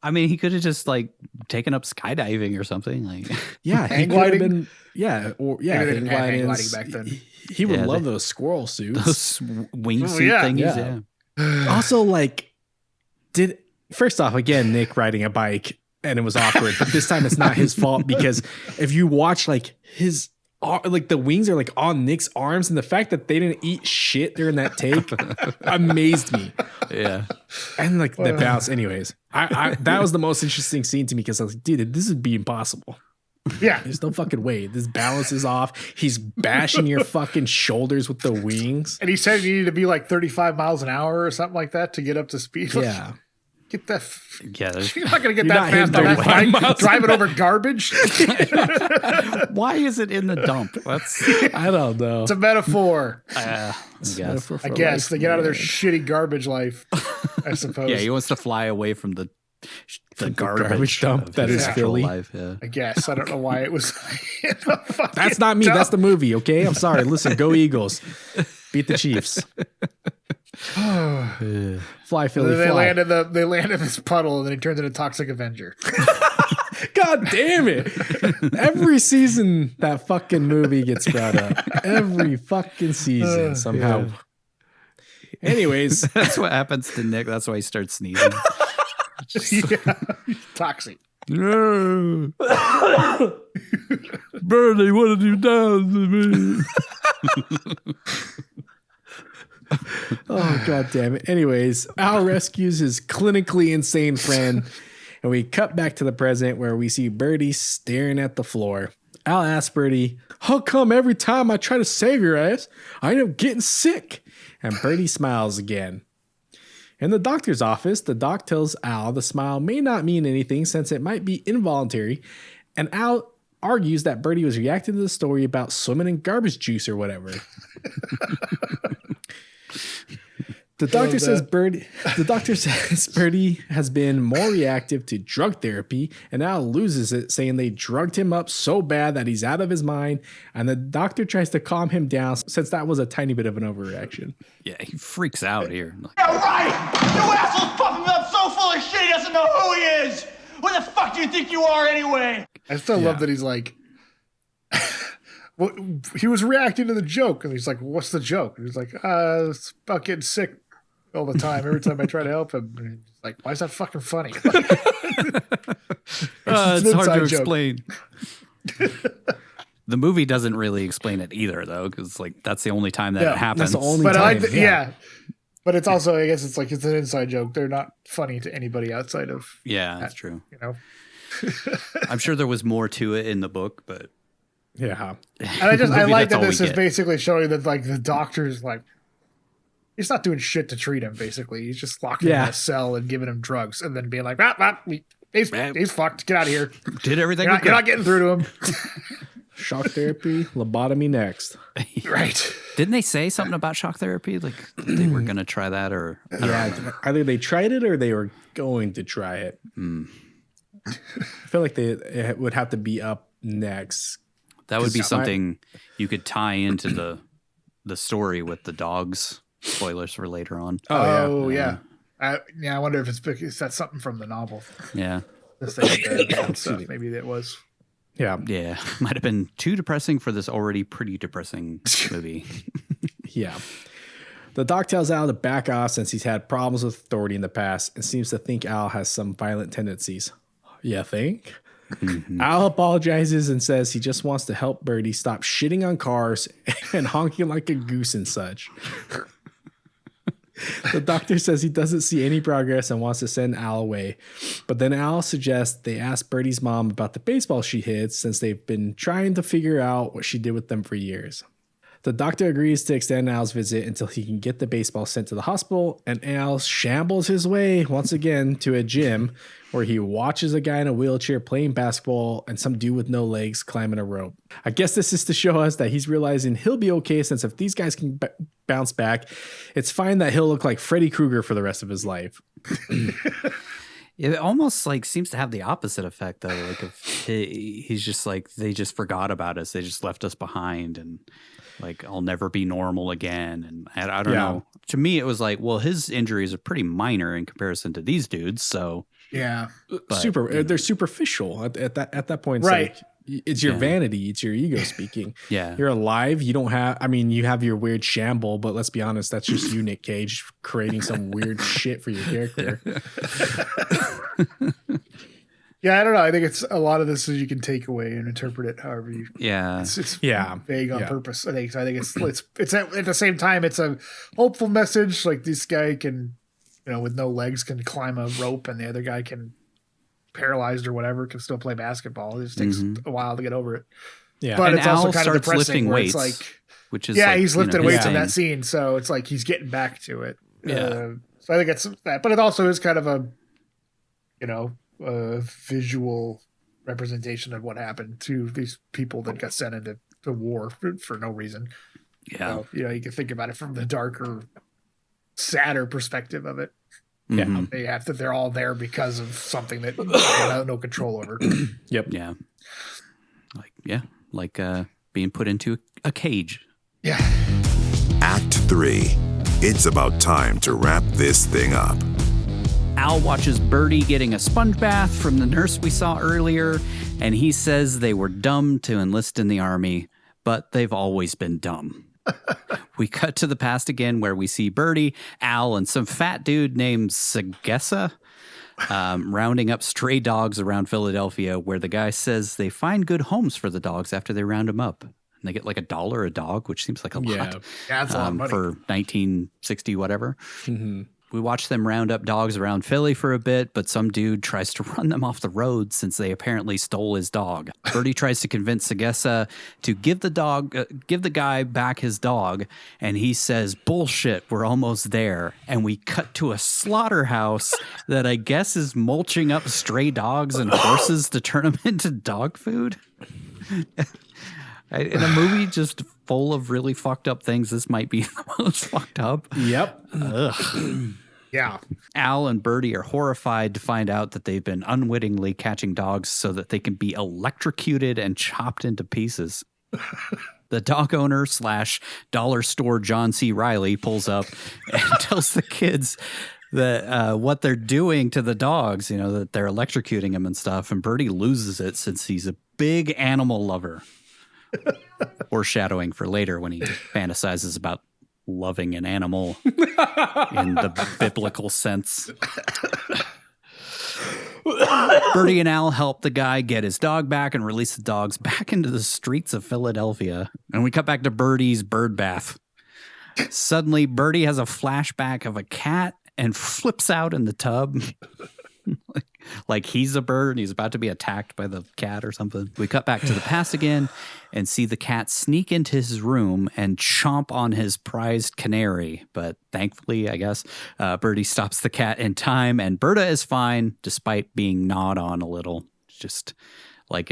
I mean, he could have just like taken up skydiving or something. Like, Yeah, he Hang could have gliding? been. Yeah, or yeah, Maybe they didn't have hang gliding glidings. back then. He would Yeah, love those squirrel suits. those wingsuit yeah. thingies. Yeah. Also, like, first off, again, Nick riding a bike and it was awkward, but this time it's not his fault because if you watch like his like the wings are like on Nick's arms, and the fact that they didn't eat shit during that take amazed me. Yeah. And like the bounce, anyways, I that was the most interesting scene to me because I was like, dude, this would be impossible. Yeah. There's no fucking way. This balance is off. He's bashing your fucking shoulders with the wings. And he said you needed to be like 35 miles an hour or something like that to get up to speed. Yeah. Get that. Yeah. You're not going to get You're that not hitting fast on that 35 bike. miles Driving over garbage. Why is it in the dump? That's I don't know. It's a metaphor. I guess. I guess they get out of their shitty garbage life, I suppose. Yeah, he wants to fly away from the garbage dump of that his is actual Philly. Life. Yeah. I guess. I don't know why it was. In a fucking That's not me. dump. That's the movie. Okay. I'm sorry. Listen, go Eagles. Beat the Chiefs. Fly, Philly, They fly. land in this puddle and then he turns into Toxic Avenger. God damn it. Every season that fucking movie gets brought up. Every fucking season somehow. Anyways, That's what happens to Nick. That's why he starts sneezing. Yeah. Toxic. No. Birdy, what have you done to me? oh god damn it. Anyways, Al rescues his clinically insane friend, and we cut back to the present where we see Birdy staring at the floor. Al asks Birdy, how come every time I try to save your ass, I end up getting sick? And Birdy smiles again. In the doctor's office, the doc tells Al the smile may not mean anything since it might be involuntary, and Al argues that Birdy was reacting to the story about swimming in garbage juice or whatever. The doctor says Birdy has been more reactive to drug therapy, and Al loses it, saying they drugged him up so bad that he's out of his mind, and the doctor tries to calm him down since that was a tiny bit of an overreaction. Yeah, he freaks out here. Yeah, right! You asshole's puffing him up so full of shit he doesn't know who he is! Who the fuck do you think you are anyway? I still love that he's like, well, he was reacting to the joke, and he's like, "What's the joke?" And he's like, "It's about getting sick all the time. Every time I try to help him." And he's like, "Why is that fucking funny?" It's hard to joke. explain. The movie doesn't really explain it either, though, because like that's the only time that it happens. That's the only But I time. like yeah. But it's also, I guess, it's like it's an inside joke. They're not funny to anybody outside of. Yeah, that's true. You know. I'm sure there was more to it in the book, but Yeah. And I movie, like that's all that this we is get. basically showing that like the doctor's like he's not doing shit to treat him. Basically, he's just locking him in a cell and giving him drugs, and then being like, he's fucked. Get out of here. did everything. You're not getting through to him. Shock therapy, lobotomy next. Right. Didn't they say something about shock therapy? Like they were going to try that, or I don't know. Either they tried it or they were going to try it. I feel like it would have to be up next. That would be something you could tie into the story with the dogs. Spoilers for later on. Oh yeah. I wonder if is that something from the novel. Yeah. This thing, stuff. Maybe it was. Yeah. Might have been too depressing for this already pretty depressing movie. Yeah. The doc tells Al to back off since he's had problems with authority in the past and seems to think Al has some violent tendencies. You think? Mm-hmm. Al apologizes and says he just wants to help Birdy stop shitting on cars and honking like a goose and such. The doctor says he doesn't see any progress and wants to send Al away. But then Al suggests they ask Birdy's mom about the baseball she hid since they've been trying to figure out what she did with them for years. The doctor agrees to extend Al's visit until he can get the baseball sent to the hospital, and Al shambles his way once again to a gym where he watches a guy in a wheelchair playing basketball and some dude with no legs climbing a rope. I guess this is to show us that he's realizing he'll be okay since if these guys can bounce back, it's fine that he'll look like Freddy Krueger for the rest of his life. It almost like seems to have the opposite effect, though. Like if he's just like, they just forgot about us. They just left us behind, and like, I'll never be normal again. And I don't know. To me, it was like, well, his injuries are pretty minor in comparison to these dudes. So yeah, but, they're superficial at that point. It's right. Like, it's your vanity. It's your ego speaking. Yeah. You're alive. You don't have, I mean, you have your weird shamble, but let's be honest, that's just you, Nick Cage, creating some weird shit for your character. Yeah, I don't know. I think it's a lot of this is you can take away and interpret it however you. Yeah. It's vague on purpose. I think it's at the same time it's a hopeful message. Like this guy can, with no legs can climb a rope, and the other guy can paralyzed or whatever can still play basketball. It just takes a while to get over it. Yeah, but and it's also Al kind of starts depressing. lifting weights, like, which is he's lifting weights in thing. that scene, so it's like he's getting back to it. Yeah. So I think it's that, but it also is kind of a visual representation of what happened to these people that got sent into war for no reason. Yeah. So, you can think about it from the darker, sadder perspective of it. Yeah. They're all there because of something that they have no control over. Yep. Yeah. Like being put into a cage. Yeah. Act 3. It's about time to wrap this thing up. Al watches Birdy getting a sponge bath from the nurse we saw earlier, and he says they were dumb to enlist in the army, but they've always been dumb. We cut to the past again where we see Birdy, Al, and some fat dude named Sagessa rounding up stray dogs around Philadelphia, where the guy says they find good homes for the dogs after they round them up. And they get like $1 a dog, which seems like a lot. Yeah, that's a lot of money. For 1960 whatever. Mm-hmm. We watch them round up dogs around Philly for a bit, but some dude tries to run them off the road since they apparently stole his dog. Birdy tries to convince Sagessa to give the guy back his dog, and he says, "Bullshit, we're almost there." And we cut to a slaughterhouse that I guess is mulching up stray dogs and horses to turn them into dog food. In a movie just full of really fucked up things, this might be the most fucked up. Yep. Ugh. Yeah. Al and Birdy are horrified to find out that they've been unwittingly catching dogs so that they can be electrocuted and chopped into pieces. The dog owner / dollar store John C. Reilly pulls up and tells the kids that what they're doing to the dogs, that they're electrocuting them and stuff. And Birdy loses it since he's a big animal lover. Foreshadowing for later when he fantasizes about loving an animal in the biblical sense. Birdy and Al help the guy get his dog back and release the dogs back into the streets of Philadelphia. And we cut back to Birdy's bird bath. Suddenly, Birdy has a flashback of a cat and flips out in the tub. Like he's a bird and he's about to be attacked by the cat or something. We cut back to the past again and see the cat sneak into his room and chomp on his prized canary. But thankfully, I guess, Birdy stops the cat in time and Berta is fine despite being gnawed on a little. Just like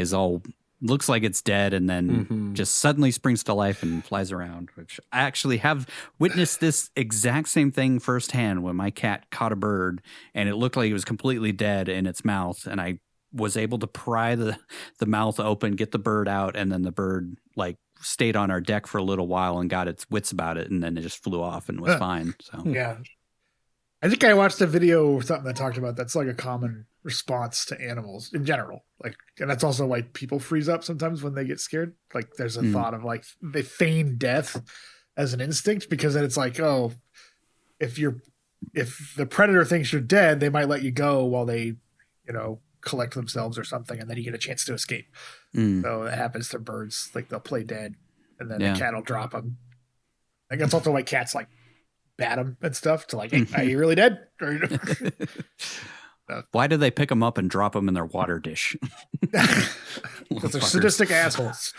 looks like it's dead and then just suddenly springs to life and flies around, which I actually have witnessed this exact same thing firsthand when my cat caught a bird and it looked like it was completely dead in its mouth. And I was able to pry the mouth open, get the bird out. And then the bird like stayed on our deck for a little while and got its wits about it. And then it just flew off and was fine. So yeah. I think I watched a video or something that talked about that's like a common response to animals in general. Like, and that's also why people freeze up sometimes when they get scared. Like there's a thought of like they feign death as an instinct because then it's like, oh, if the predator thinks you're dead, they might let you go while they, collect themselves or something, and then you get a chance to escape. So it happens to birds. Like they'll play dead and then the cat will drop them. I think that's also why cats like bat them and stuff to like, hey, are you really dead? Why do they pick them up and drop them in their water dish? Because they're sadistic assholes.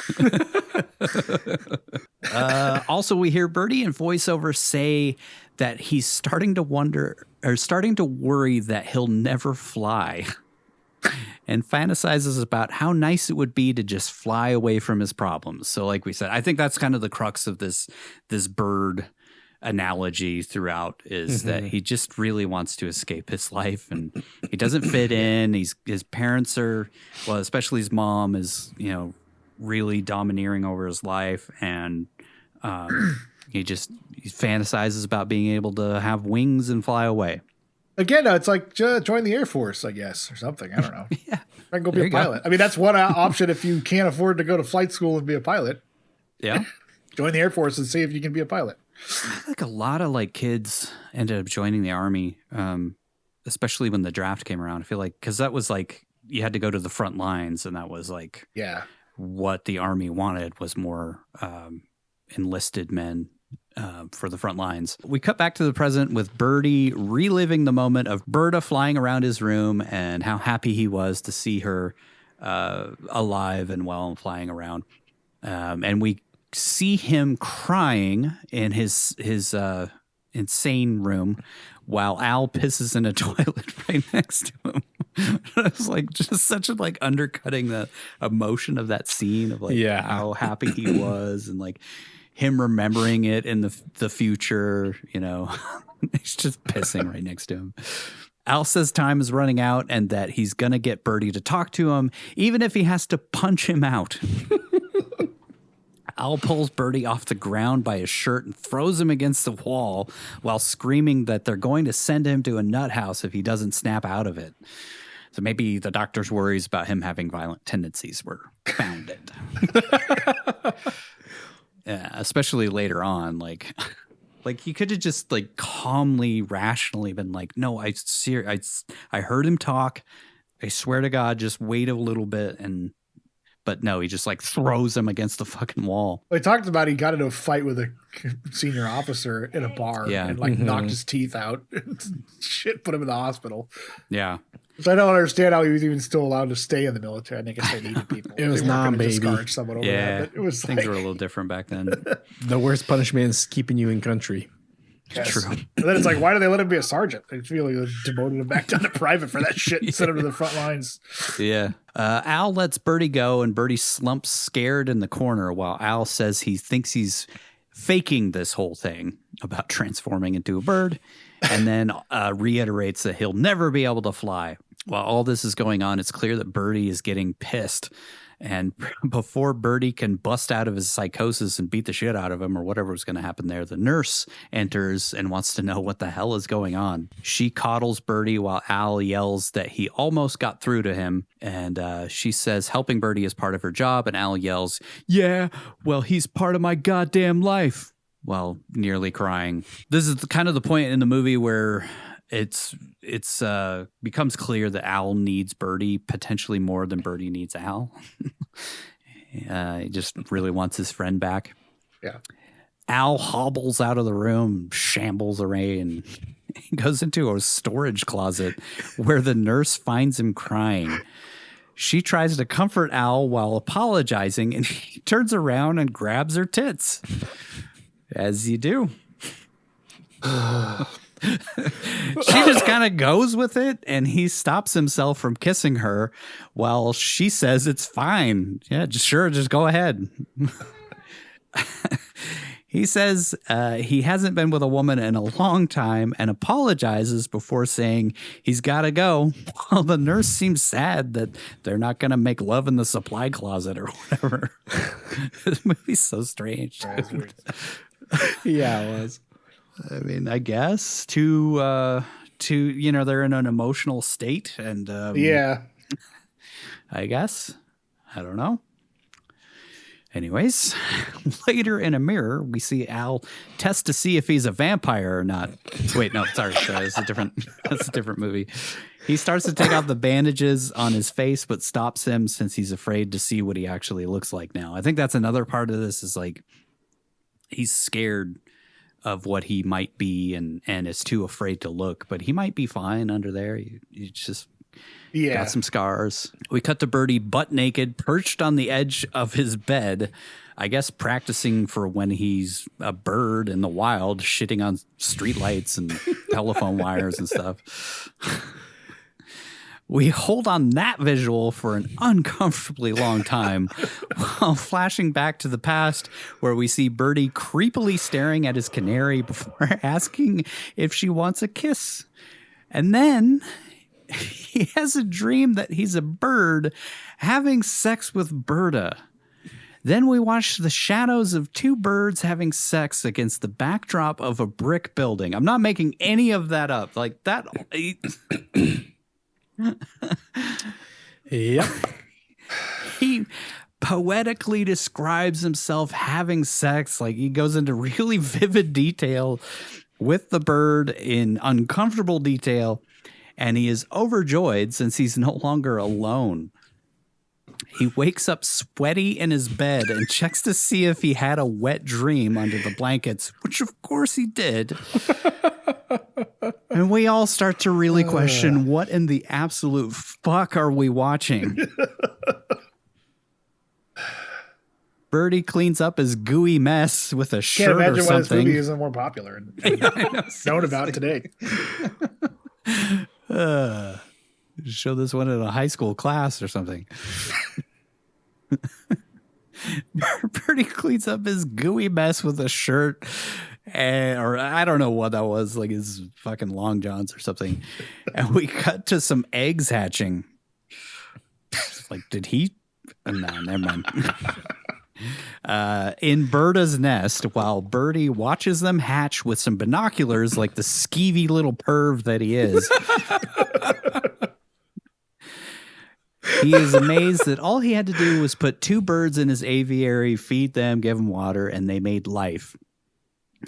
Also, we hear Birdy and voiceover say that he's starting to worry that he'll never fly. And fantasizes about how nice it would be to just fly away from his problems. So like we said, I think that's kind of the crux of this bird analogy throughout is that he just really wants to escape his life and he doesn't fit in. His parents are, well, especially his mom is, really domineering over his life. And he fantasizes about being able to have wings and fly away. Again, it's like join the Air Force, I guess, or something. I don't know. Yeah. I can go be a pilot. I mean, that's one option if you can't afford to go to flight school and be a pilot. Yeah. Join the Air Force and see if you can be a pilot. I think a lot of like kids ended up joining the Army, especially when the draft came around. I feel like because that was like you had to go to the front lines, and that was like what the Army wanted was more enlisted men for the front lines. We cut back to the present with Birdy reliving the moment of Berta flying around his room and how happy he was to see her alive and well and flying around. And we see him crying in his insane room while Al pisses in a toilet right next to him. It was like just such a like undercutting the emotion of that scene of like how happy he was and like him remembering it in the future, he's just pissing right next to him. Al says time is running out and that he's going to get Birdy to talk to him, even if he has to punch him out. Al pulls Birdy off the ground by his shirt and throws him against the wall while screaming that they're going to send him to a nut house if he doesn't snap out of it. So maybe the doctor's worries about him having violent tendencies were founded. Yeah, especially later on, like he could have just like calmly, rationally been like, "No, I heard him talk. I swear to God, just wait a little bit." But no, he just like throws him against the fucking wall. Well, he talked about he got into a fight with a senior officer in a bar and like knocked his teeth out. Shit, put him in the hospital. Yeah. So I don't understand how he was even still allowed to stay in the military. I think they needed people. It was non-baby. Someone over yeah, that, but it was things were a little different back then. The worst punishment is keeping you in country. Yes. True. And then it's like, why do they let him be a sergeant? They feel like they demoted him back down to private for that shit and sent him to the front lines. Yeah. Al lets Birdy go, and Birdy slumps scared in the corner while Al says he thinks he's faking this whole thing about transforming into a bird, and then reiterates that he'll never be able to fly. While all this is going on, it's clear that Birdy is getting pissed And before Birdy can bust out of his psychosis and beat the shit out of him or whatever was going to happen there, the nurse enters and wants to know what the hell is going on. She coddles Birdy while Al yells that he almost got through to him. And she says helping Birdy is part of her job. And Al yells, "Yeah, well, he's part of my goddamn life," while nearly crying. This is kind of the point in the movie where it's becomes clear that Al needs Birdy potentially more than Birdy needs Al. He just really wants his friend back. Yeah. Al hobbles out of the room, shambles away, and goes into a storage closet where the nurse finds him crying. She tries to comfort Al while apologizing, and he turns around and grabs her tits. As you do. She just kind of goes with it, and he stops himself from kissing her while she says it's fine. Yeah, just go ahead. He says he hasn't been with a woman in a long time and apologizes before saying he's got to go. While the nurse seems sad that they're not going to make love in the supply closet or whatever. This movie's so strange. Yeah, it was. I mean, I guess to they're in an emotional state, and yeah, I guess I don't know. Anyways, later in a mirror, we see Al test to see if he's a vampire or not. Wait, no, sorry, that's a different movie. He starts to take out the bandages on his face, but stops him since he's afraid to see what he actually looks like now. I think that's another part of this is like he's scared of what he might be and is too afraid to look, but he might be fine under there. He just got some scars. We cut to Birdy butt naked, perched on the edge of his bed, I guess practicing for when he's a bird in the wild, shitting on streetlights and telephone wires and stuff. We hold on that visual for an uncomfortably long time while flashing back to the past where we see Birdy creepily staring at his canary before asking if she wants a kiss. And then he has a dream that he's a bird having sex with Berta. Then we watch the shadows of two birds having sex against the backdrop of a brick building. I'm not making any of that up. Like that... Yep. He poetically describes himself having sex. Like he goes into really vivid detail with the bird in uncomfortable detail, and he is overjoyed since he's no longer alone. He wakes up sweaty in his bed and checks to see if he had a wet dream under the blankets, which of course he did. And we all start to really question what in the absolute fuck are we watching? Birdy cleans up his gooey mess with a shirt or something. Can't imagine why this movie isn't more popular and known about today. Show this one in a high school class or something. Birdy cleans up his gooey mess with a shirt. Or I don't know what that was, like his fucking long johns or something. And we cut to some eggs hatching. Like, did he? No, never mind. In Berta's nest, while Birdy watches them hatch with some binoculars like the skeevy little perv that he is. He is amazed that all he had to do was put two birds in his aviary, feed them, give them water, and they made life.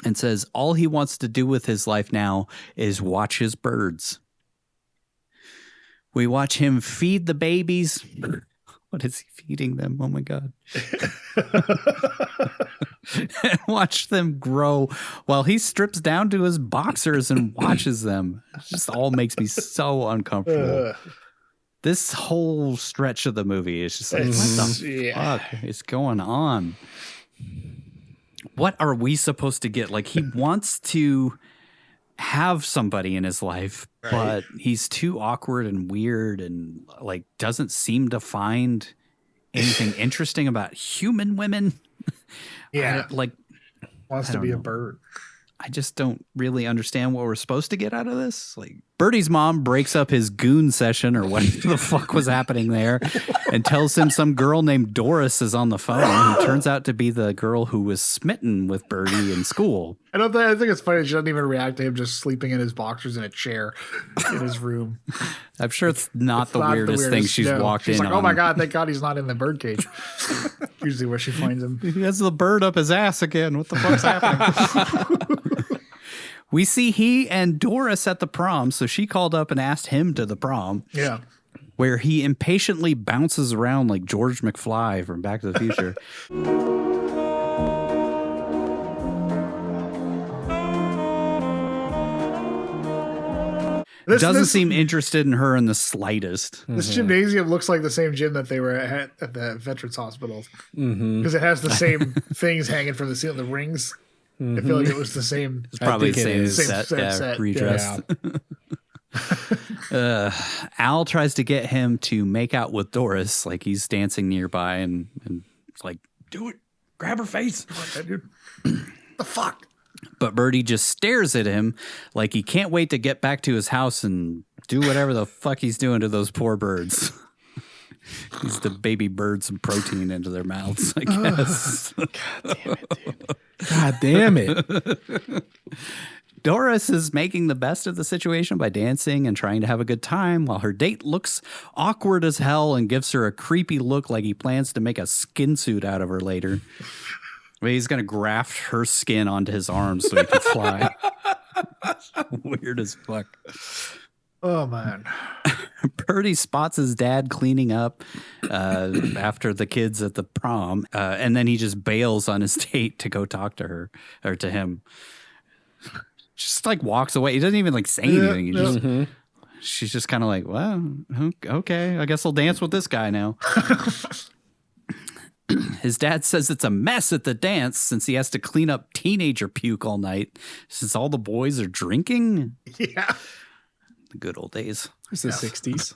And says all he wants to do with his life now is watch his birds. We watch him feed the babies. What is he feeding them? Oh, my God. And watch them grow while he strips down to his boxers and watches them. It just all makes me so uncomfortable. This whole stretch of the movie is just like, what the fuck is going on? What are we supposed to get? Like, he wants to have somebody in his life, but he's too awkward and weird and like doesn't seem to find anything interesting about human women. Yeah. Wants to be a bird. I just don't really understand what we're supposed to get out of this. Like, Birdy's mom breaks up his goon session or what the fuck was happening there and tells him some girl named Doris is on the phone who turns out to be the girl who was smitten with Birdy in school. I think it's funny she doesn't even react to him just sleeping in his boxers in a chair in his room. I'm sure it's not the weirdest thing she's walked in She's like, on. oh my God, thank God he's not in the birdcage. Usually where she finds him. He has the bird up his ass again. What the fuck's happening? We see he and Doris at the prom, so she called up and asked him to the prom. Yeah. Where he impatiently bounces around like George McFly from Back to the Future. Doesn't seem interested in her in the slightest. This gymnasium looks like the same gym that they were at the Veterans Hospital. Because it has the same things hanging from the ceiling, the rings. I feel like it was the same. It's probably the same set, set. redressed. Al tries to get him to make out with Doris, like he's dancing nearby, and it's like, do it, grab her face. The fuck? But Birdy just stares at him like he can't wait to get back to his house and do whatever the fuck he's doing to those poor birds. He's the baby birds some protein into their mouths, I guess. God damn it. Doris is making the best of the situation by dancing and trying to have a good time while her date looks awkward as hell and gives her a creepy look like he plans to make a skin suit out of her later. I mean, he's going to graft her skin onto his arms so he can fly. Weird as fuck. Oh, man. Birdy spots his dad cleaning up after the kids at the prom, and then he just bails on his date to go talk to her or to him. Just like walks away. He doesn't even like say anything. He just, she's just kind of like, well, okay, I guess I'll dance with this guy now. His dad says it's a mess at the dance since he has to clean up teenager puke all night since all the boys are drinking. Yeah. The good old days. It's the 60s.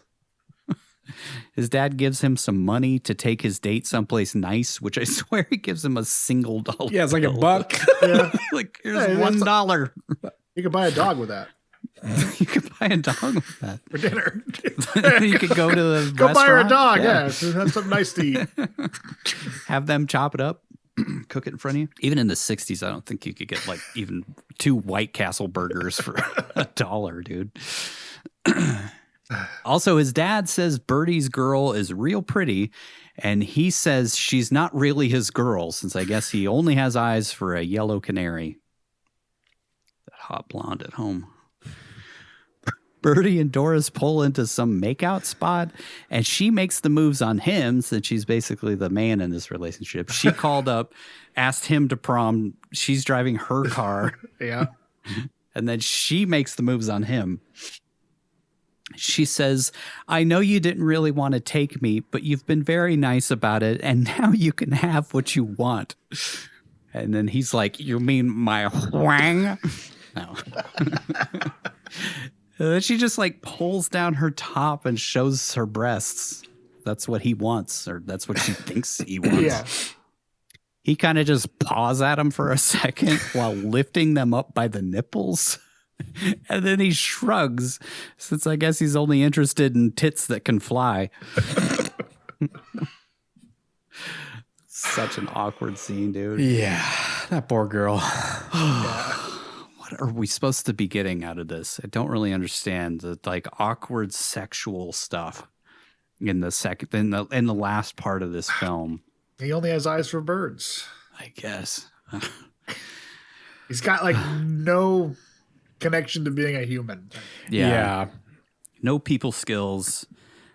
His dad gives him some money to take his date someplace nice, which I swear he gives him a single dollar. Yeah, it's like $1. Yeah. Like, here's $1. You could buy a dog with that You could buy a dog with that. for dinner. You could go to the Go buy her a restaurant. dog. Yeah. So have something nice to eat. Have them chop it up, cook it in front of you. Even in the 60s, I don't think you could get like even 2 White Castle burgers for $1, dude. Also, his dad says Birdy's girl is real pretty, and he says she's not really his girl since I guess he only has eyes for a yellow canary. That hot blonde at home. Birdy and Doris pull into some makeout spot, and she makes the moves on him since she's basically the man in this relationship. She called up, asked him to prom. She's driving her car. Yeah. And then she makes the moves on him. She says, I know you didn't really want to take me, but you've been very nice about it, and now you can have what you want. And then he's like, you mean my wang? No. And then she just like pulls down her top and shows her breasts. That's what he wants, or that's what she thinks he wants. Yeah. He kind of just paws at him for a second while lifting them up by the nipples. And then he shrugs, since I guess he's only interested in tits that can fly. Such an awkward scene, dude. Yeah, that poor girl. What are we supposed to be getting out of this? I don't really understand the like awkward sexual stuff in the last part of this film. He only has eyes for birds. I guess. He's got like no connection to being a human. Yeah. No people skills.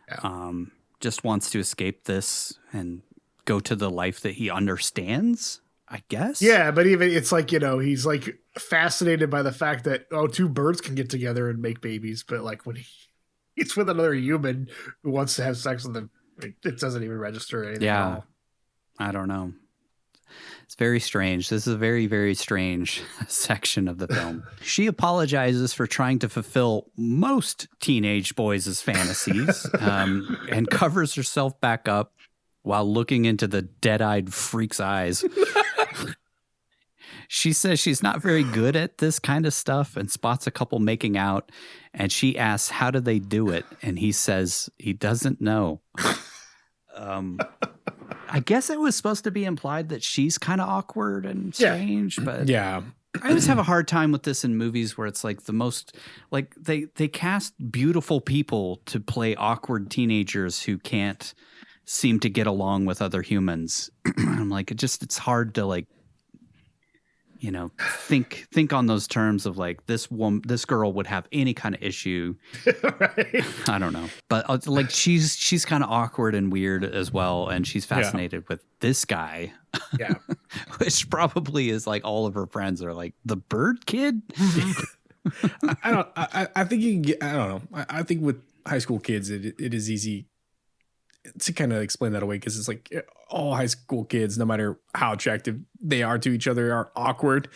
Yeah. Just wants to escape this and go to the life that he understands, I guess. Yeah, but even it's like, he's like fascinated by the fact that 2 birds can get together and make babies, but like when he's with another human who wants to have sex with them, it doesn't even register anything at all. I don't know. It's very strange. This is a very, very strange section of the film. She apologizes for trying to fulfill most teenage boys' fantasies and covers herself back up while looking into the dead-eyed freak's eyes. She says she's not very good at this kind of stuff and spots a couple making out. And she asks, how do they do it? And he says he doesn't know. I guess it was supposed to be implied that she's kind of awkward and strange, but Yeah. I always have a hard time with this in movies where it's like the most like they cast beautiful people to play awkward teenagers who can't seem to get along with other humans. I'm like, it's hard to like, you know, think on those terms of like this girl would have any kind of issue. Right. I don't know, but like she's kind of awkward and weird as well, and she's fascinated with this guy. Yeah. Which probably is like all of her friends are like the bird kid. I think you can get, I don't know. I think with high school kids, it is easy to kind of explain that away because it's like all high school kids, no matter how attractive they are to each other, are awkward.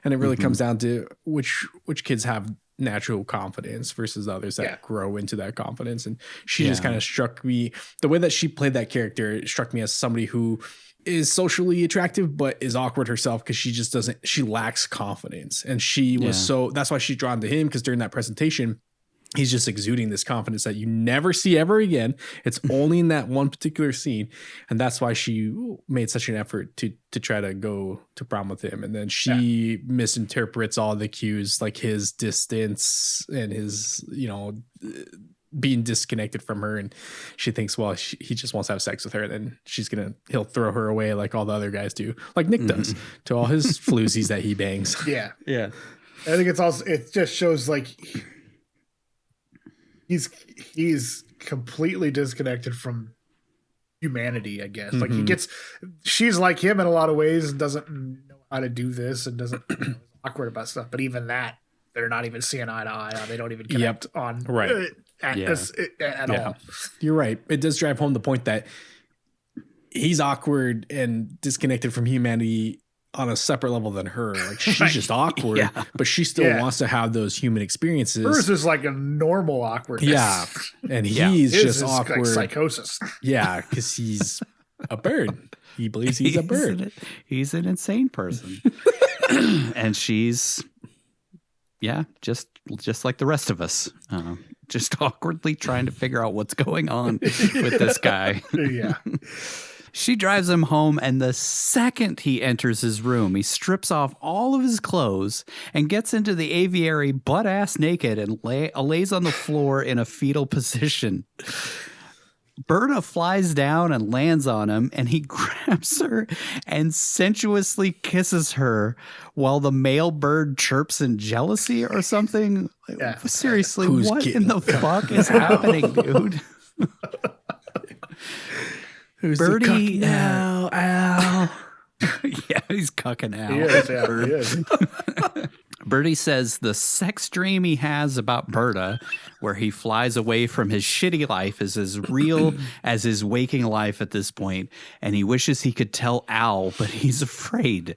And it really comes down to which kids have natural confidence versus others that grow into that confidence. And she just kind of struck me, the way that she played that character, it struck me as somebody who is socially attractive, but is awkward herself because she lacks confidence. And she was that's why she's drawn to him, because during that presentation, he's just exuding this confidence that you never see ever again. It's only in that one particular scene. And that's why she made such an effort to try to go to prom with him. And then she misinterprets all the cues, like his distance and his, you know, being disconnected from her. And she thinks, well, he just wants to have sex with her. And then he'll throw her away like all the other guys do, like Nick does to all his floozies that he bangs. Yeah. Yeah. I think it just shows like he's completely disconnected from humanity, I guess. Like she's like him in a lot of ways and doesn't know how to do this and doesn't is awkward about stuff. But even that, they're not even seeing eye to eye on. They don't even connect on at all. You're right. It does drive home the point that he's awkward and disconnected from humanity on a separate level than her. Like she's just awkward, but she still wants to have those human experiences. Hers is like a normal awkwardness. Yeah. And he's just awkward. Like psychosis. Yeah. Cause he's a bird. He believes he's a bird. He's an insane person. And she's, just like the rest of us, just awkwardly trying to figure out what's going on with this guy. Yeah. She drives him home, and the second he enters his room, he strips off all of his clothes and gets into the aviary butt-ass naked and lays on the floor in a fetal position. Berta flies down and lands on him, and he grabs her and sensuously kisses her while the male bird chirps in jealousy or something. Yeah. Seriously, what in the fuck is happening, dude? Who's Birdy now, Al? Yeah, he's cucking out. He is. Birdy says the sex dream he has about Berta, where he flies away from his shitty life, is as real as his waking life at this point, and he wishes he could tell Al, but he's afraid.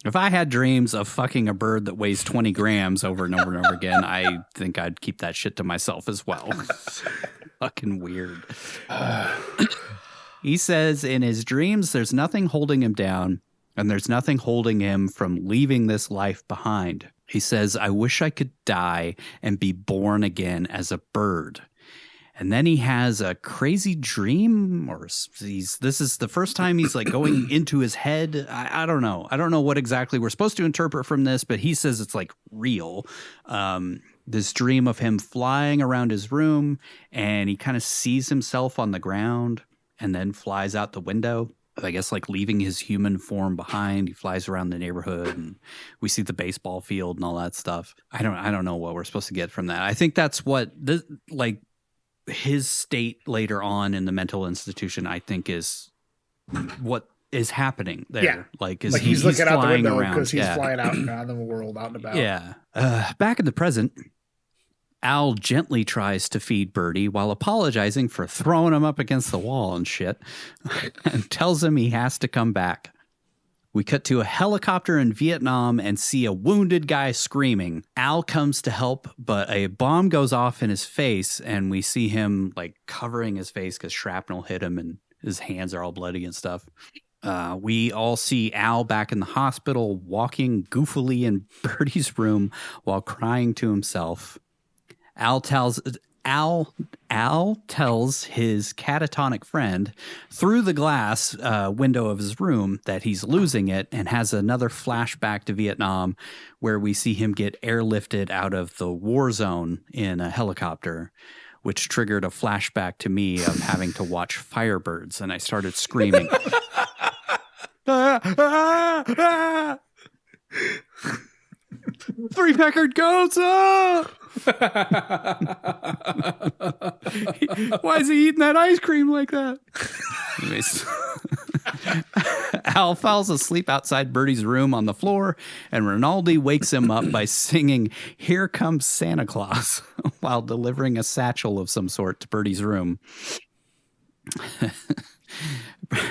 If I had dreams of fucking a bird that weighs 20 grams over and over and over again, I think I'd keep that shit to myself as well. Fucking weird. He says in his dreams, there's nothing holding him down, and there's nothing holding him from leaving this life behind. He says, I wish I could die and be born again as a bird. And then he has a crazy dream, or this is the first time he's like going into his head. I don't know. I don't know what exactly we're supposed to interpret from this, but he says it's like real. This dream of him flying around his room, and he kind of sees himself on the ground and then flies out the window. I guess like leaving his human form behind. He flies around the neighborhood, and we see the baseball field and all that stuff. I don't know what we're supposed to get from that. I think that's what his state later on in the mental institution, I think, is what is happening there. Yeah. Like he's looking out the window around because he's flying out in the world, out and about. Yeah. Back in the present, Al gently tries to feed Birdy while apologizing for throwing him up against the wall and shit, and tells him he has to come back. We cut to a helicopter in Vietnam and see a wounded guy screaming. Al comes to help, but a bomb goes off in his face, and we see him like covering his face because shrapnel hit him and his hands are all bloody and stuff. We all see Al back in the hospital walking goofily in Birdy's room while crying to himself. Al tells his catatonic friend through the glass window of his room that he's losing it, and has another flashback to Vietnam where we see him get airlifted out of the war zone in a helicopter, which triggered a flashback to me of having to watch Firebirds, and I started screaming. Three-peckered goats! Why is he eating that ice cream like that? Anyways, Al falls asleep outside Birdy's room on the floor, and Rinaldi wakes him up by singing "Here Comes Santa Claus" while delivering a satchel of some sort to Birdy's room.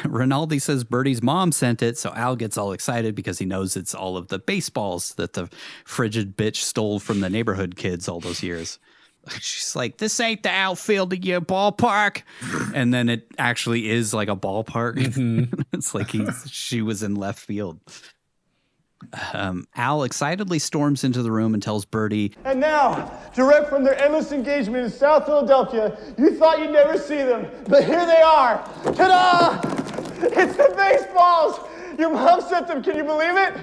Rinaldi says Birdy's mom sent it, so Al gets all excited because he knows it's all of the baseballs that the frigid bitch stole from the neighborhood kids all those years. She's like, this ain't the outfield of your ballpark. And then it actually is like a ballpark. Mm-hmm. It's like she was in left field. Al excitedly storms into the room and tells Birdy, And now, direct from their endless engagement in South Philadelphia, you thought you'd never see them, but here they are. Ta-da! It's the baseballs! Your mom sent them, can you believe it?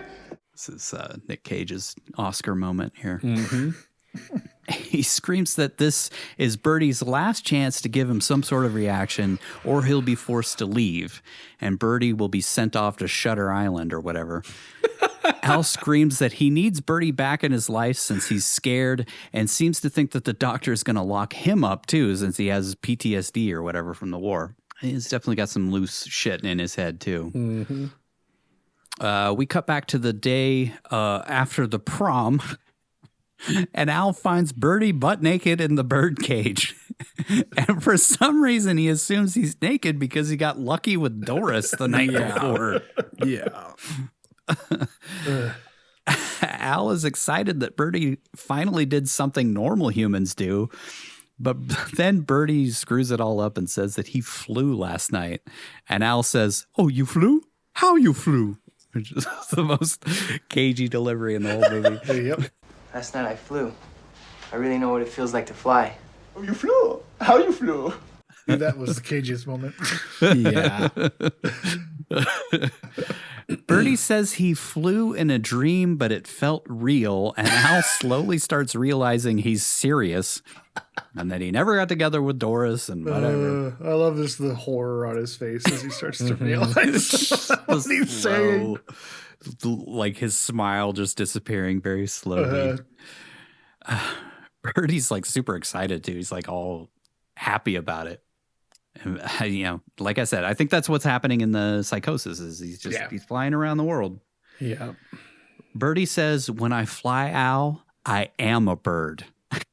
This is Nick Cage's Oscar moment here. Mm-hmm. He screams that this is Birdy's last chance to give him some sort of reaction, or he'll be forced to leave, and Birdy will be sent off to Shutter Island or whatever. Al screams that he needs Birdy back in his life since he's scared, and seems to think that the doctor is going to lock him up too, since he has PTSD or whatever from the war. He's definitely got some loose shit in his head too. Mm-hmm. We cut back to the day after the prom. And Al finds Birdy butt naked in the bird cage. And for some reason, he assumes he's naked because he got lucky with Doris the night before. Yeah. Al is excited that Birdy finally did something normal humans do. But then Birdy screws it all up and says that he flew last night. And Al says, "Oh, you flew? How you flew?" Which is the most cagey delivery in the whole movie. Yep. Last night I flew. I really know what it feels like to fly. Oh, you flew? How you flew? That was the cagiest moment. Yeah. Birdy says he flew in a dream, but it felt real, and Al slowly starts realizing he's serious and that he never got together with Doris and whatever. I love this, the horror on his face as he starts to realize what he's saying. Like his smile just disappearing very slowly. Birdy's like super excited too. He's like all happy about it. And, like I said, I think that's what's happening in the psychosis is he's flying around the world. Yeah. Birdy says, "When I fly, Al, I am a bird."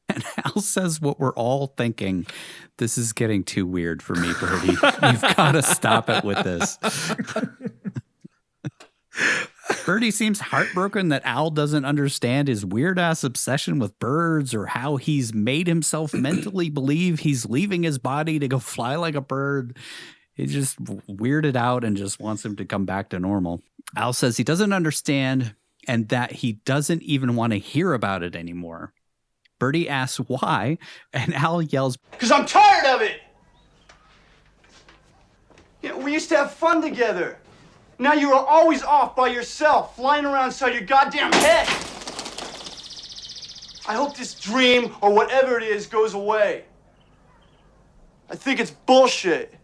And Al says what we're all thinking. This is getting too weird for me, Birdy. You've got to stop it with this. Birdy seems heartbroken that Al doesn't understand his weird-ass obsession with birds or how he's made himself mentally believe he's leaving his body to go fly like a bird. He's just weirded out and just wants him to come back to normal. Al says he doesn't understand and that he doesn't even want to hear about it anymore. Birdy asks why, and Al yells, Because I'm tired of it! You know, we used to have fun together. Now you are always off by yourself, flying around inside your goddamn head. I hope this dream, or whatever it is, goes away. I think it's bullshit.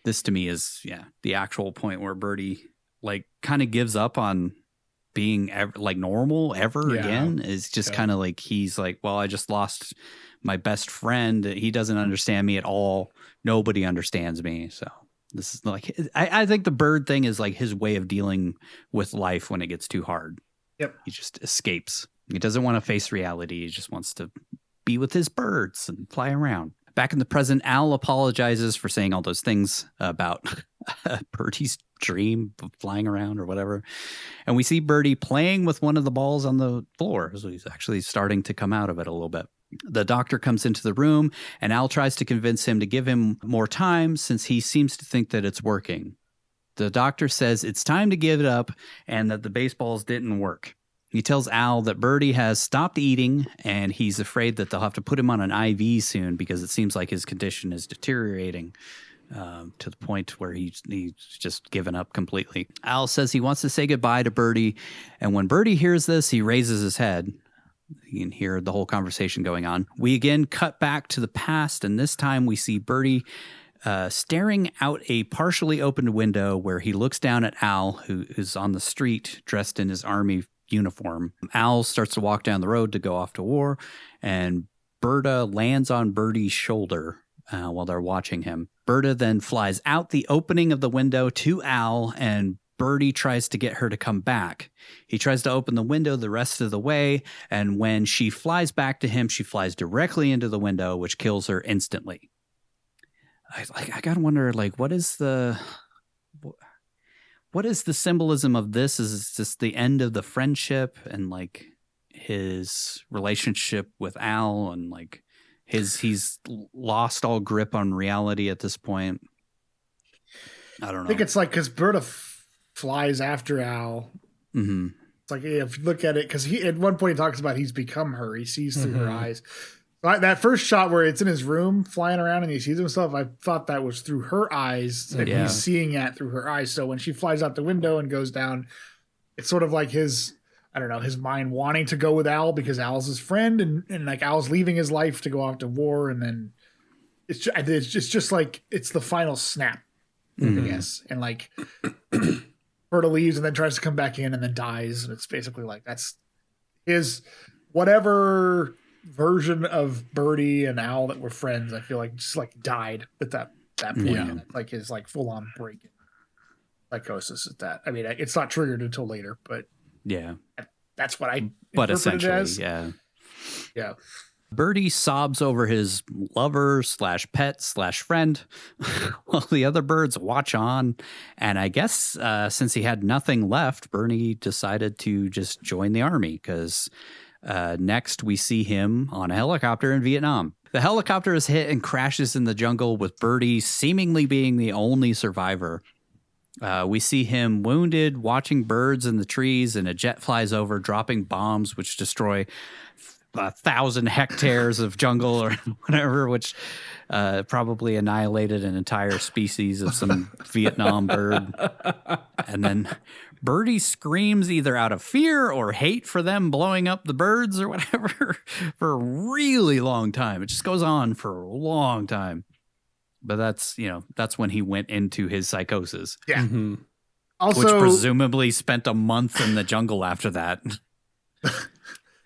This to me is, the actual point where Birdy, like, kind of gives up on being normal again. Is just kind of like, he's like, well, I just lost my best friend. He doesn't understand me at all. Nobody understands me. So this is like, I think the bird thing is like his way of dealing with life when it gets too hard. Yep. He just escapes. He doesn't want to face reality. He just wants to be with his birds and fly around. Back in the present, Al apologizes for saying all those things about Birdy's dream of flying around or whatever. And we see Birdy playing with one of the balls on the floor. So he's actually starting to come out of it a little bit. The doctor comes into the room and Al tries to convince him to give him more time since he seems to think that it's working. The doctor says it's time to give it up and that the baseballs didn't work. He tells Al that Birdy has stopped eating and he's afraid that they'll have to put him on an IV soon because it seems like his condition is deteriorating to the point where he's just given up completely. Al says he wants to say goodbye to Birdy, and when Birdy hears this, he raises his head. You can hear the whole conversation going on. We again cut back to the past, and this time we see Birdy staring out a partially opened window where he looks down at Al, who is on the street dressed in his army uniform. Al starts to walk down the road to go off to war, and Berta lands on Birdy's shoulder while they're watching him. Berta then flies out the opening of the window to Al, and Birdy tries to get her to come back. He tries to open the window the rest of the way, and when she flies back to him, she flies directly into the window, which kills her instantly. I gotta wonder, like, what is the symbolism of this? Is this the end of the friendship and like his relationship with Al, and like he's lost all grip on reality at this point? I don't know. I think it's like because Berta flies after Al. Mm-hmm. It's like, if you look at it, because he at one point he talks about he's become her. He sees through her eyes. That first shot where it's in his room flying around and he sees himself, I thought that was through her eyes, and he's seeing it through her eyes. So when she flies out the window and goes down, it's sort of like his, I don't know, his mind wanting to go with Al because Al's his friend, and like Al's leaving his life to go off to war, and then it's just like it's the final snap, I guess, and like Berta leaves and then tries to come back in and then dies, and it's basically like that's his whatever version of Birdy and Al that were friends. I feel like just like died at that point. And it's like his like full on break psychosis at that. I mean, it's not triggered until later, but yeah, that's what I. But essentially, as. yeah. Birdy sobs over his lover / pet / friend while the other birds watch on. And I guess since he had nothing left, Birdy decided to just join the army because next we see him on a helicopter in Vietnam. The helicopter is hit and crashes in the jungle with Birdy seemingly being the only survivor. We see him wounded, watching birds in the trees, and a jet flies over, dropping bombs which destroy 1,000 hectares of jungle or whatever, which probably annihilated an entire species of some Vietnam bird. And then Birdy screams either out of fear or hate for them blowing up the birds or whatever for a really long time. It just goes on for a long time. But that's when he went into his psychosis. Yeah. Mm-hmm. Also, which presumably spent a month in the jungle after that.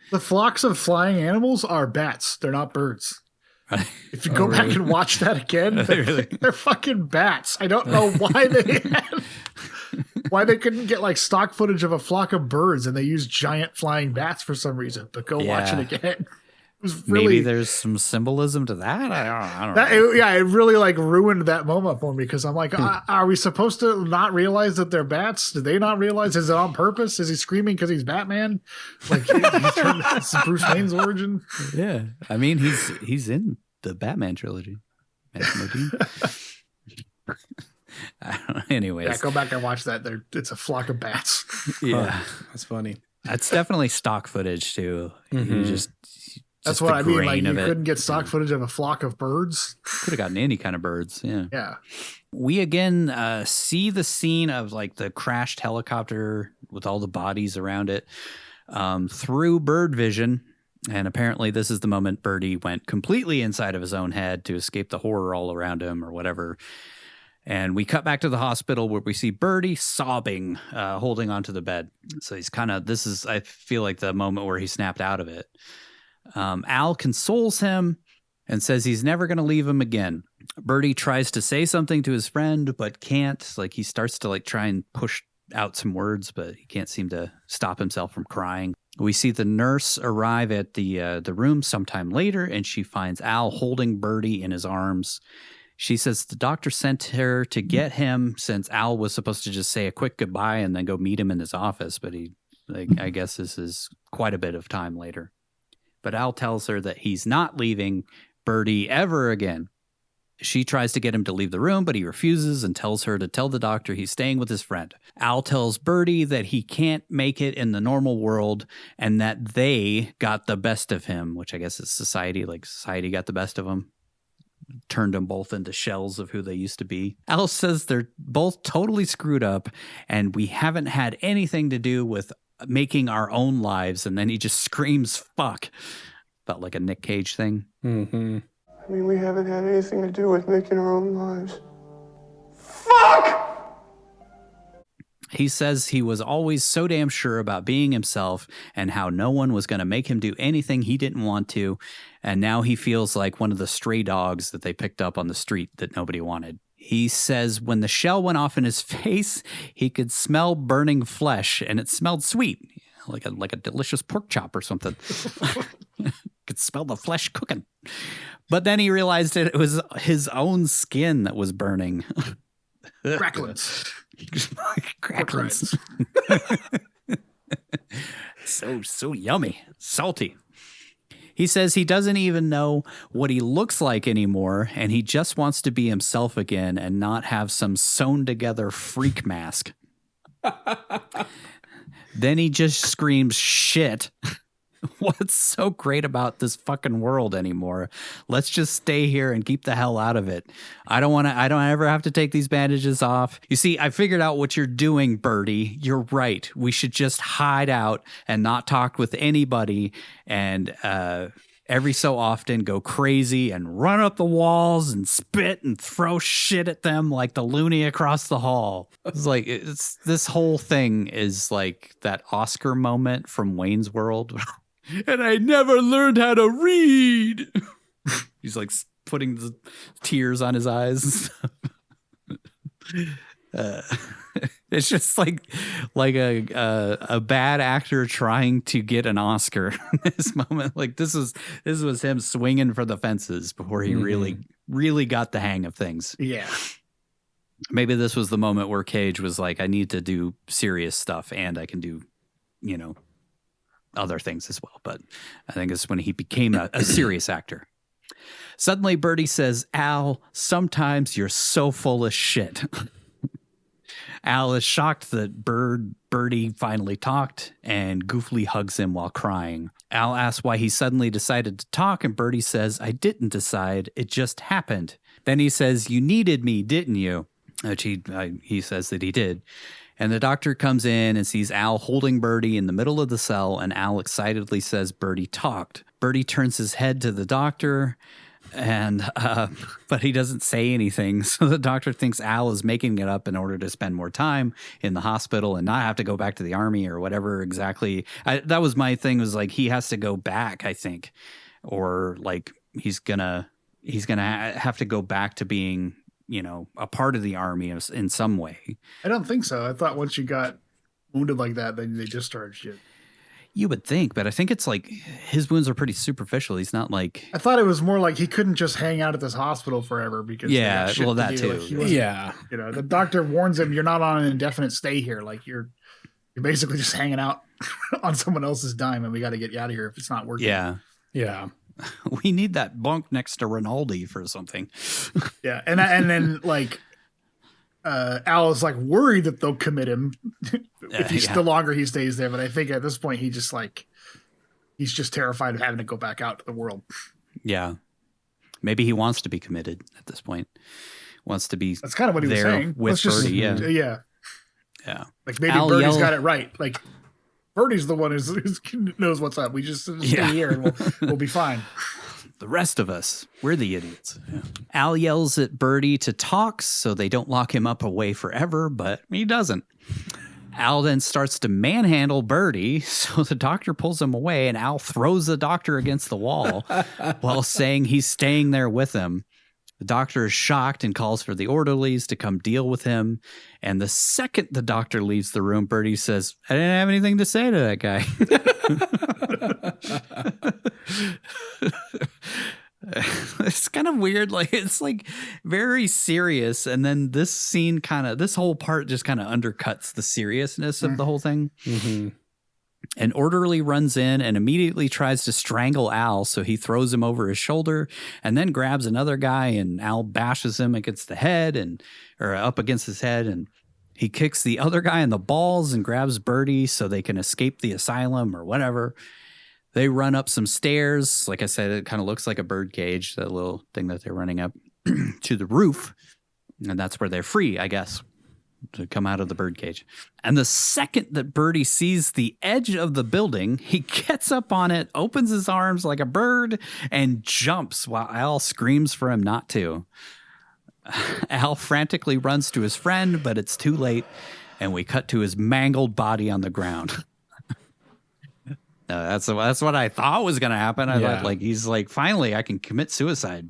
The flocks of flying animals are bats. They're not birds. If you go back and watch that again, they're fucking bats. I don't know why they couldn't get like stock footage of a flock of birds and they used giant flying bats for some reason. But go watch it again. It was really, maybe there's some symbolism to that. I don't know. It really like ruined that moment for me because I'm like, are we supposed to not realize that they're bats? Did they not realize? Is it on purpose? Is he screaming because he's Batman? Like it's Bruce Wayne's origin. Yeah, I mean he's in the Batman trilogy. Anyways, go back and watch that. It's a flock of bats. Yeah, that's funny. That's definitely stock footage too. Mm-hmm. That's what I mean. Like you couldn't get stock footage of a flock of birds. Could have gotten any kind of birds. Yeah. Yeah. We again see the scene of like the crashed helicopter with all the bodies around it through bird vision. And apparently this is the moment Birdy went completely inside of his own head to escape the horror all around him or whatever. And we cut back to the hospital where we see Birdy sobbing, holding onto the bed. So he's I feel like the moment where he snapped out of it. Al consoles him and says he's never going to leave him again. Birdy tries to say something to his friend, but can't. Like he starts to like try and push out some words, but he can't seem to stop himself from crying. We see the nurse arrive at the room sometime later, and she finds Al holding Birdy in his arms. She says the doctor sent her to get him since Al was supposed to just say a quick goodbye and then go meet him in his office. But I guess this is quite a bit of time later. But Al tells her that he's not leaving Birdy ever again. She tries to get him to leave the room, but he refuses and tells her to tell the doctor he's staying with his friend. Al tells Birdy that he can't make it in the normal world and that they got the best of him, which I guess is society. Like society got the best of him. Turned them both into shells of who they used to be. Al says they're both totally screwed up and we haven't had anything to do with making our own lives. And then he just screams, fuck. Felt like a Nick Cage thing. Mm-hmm. I mean, we haven't had anything to do with making our own lives. Fuck! He says he was always so damn sure about being himself and how no one was going to make him do anything he didn't want to. And now he feels like one of the stray dogs that they picked up on the street that nobody wanted. He says when the shell went off in his face, he could smell burning flesh and it smelled sweet, like a delicious pork chop or something. Could smell the flesh cooking. But then he realized that it was his own skin that was burning. Cracklins. Cracklins. So yummy. Salty. He says he doesn't even know what he looks like anymore, and he just wants to be himself again and not have some sewn together freak mask. Then he just screams shit. What's so great about this fucking world anymore? Let's just stay here and keep the hell out of it. I don't ever have to take these bandages off. You see, I figured out what you're doing, Birdy. You're right. We should just hide out and not talk with anybody and every so often go crazy and run up the walls and spit and throw shit at them like the loony across the hall. It's this whole thing is like that Oscar moment from Wayne's World. And I never learned how to read. He's like putting the tears on his eyes. It's just like a bad actor trying to get an Oscar in this moment. Like this was him swinging for the fences before he really got the hang of things. Yeah. Maybe this was the moment where Cage was like, I need to do serious stuff and I can do, other things as well. But I think it's when he became a serious actor. Suddenly, Birdy says, Al, sometimes you're so full of shit. Al is shocked that Birdy finally talked and goofily hugs him while crying. Al asks why he suddenly decided to talk, and Birdy says, I didn't decide. It just happened. Then he says, you needed me, didn't you? Which he says that he did. And the doctor comes in and sees Al holding Birdy in the middle of the cell, and Al excitedly says Birdy talked. Birdy turns his head to the doctor, and but he doesn't say anything. So the doctor thinks Al is making it up in order to spend more time in the hospital and not have to go back to the army or whatever exactly. That was my thing, was like he has to go back, I think, or like he's gonna have to go back to being, a part of the army in some way. I don't think so. I thought once you got wounded like that, then they just started shit. You would think, but I think it's like his wounds are pretty superficial. He's not like... I thought it was more like he couldn't just hang out at this hospital forever because that too. Like the doctor warns him, you're not on an indefinite stay here. Like you're basically just hanging out on someone else's dime, and we got to get you out of here if it's not working. Yeah. We need that bunk next to Rinaldi for something. Yeah, and then like Al is like worried that they'll commit him if the longer he stays there. But I think at this point he's just terrified of having to go back out to the world. Yeah, maybe he wants to be committed at this point. Wants to be. That's kind of what he was saying. With Birdy. Yeah. Like maybe Birdy's got it right. Like. Birdy's the one who knows what's up. We just stay here and we'll be fine. The rest of us, we're the idiots. Yeah. Al yells at Birdy to talk so they don't lock him up away forever, but he doesn't. Al then starts to manhandle Birdy, so the doctor pulls him away, and Al throws the doctor against the wall while saying he's staying there with him. The doctor is shocked and calls for the orderlies to come deal with him. And the second the doctor leaves the room, Birdy says, I didn't have anything to say to that guy. It's kind of weird. Like, it's like very serious. And then this whole part just kind of undercuts the seriousness of the whole thing. Mm-hmm. An orderly runs in and immediately tries to strangle Al, so he throws him over his shoulder and then grabs another guy, and Al bashes him against the head or up against his head, and he kicks the other guy in the balls and grabs Birdy so they can escape the asylum or whatever. They run up some stairs. Like I said, it kind of looks like a bird cage, that little thing that they're running up to the roof, and that's where they're free, I guess, to come out of the birdcage. And the second that Birdy sees the edge of the building, he gets up on it, opens his arms like a bird, and jumps while Al screams for him not to. Al frantically runs to his friend, but it's too late, and we cut to his mangled body on the ground. That's what I thought was going to happen. I thought, like, he's like, finally, I can commit suicide.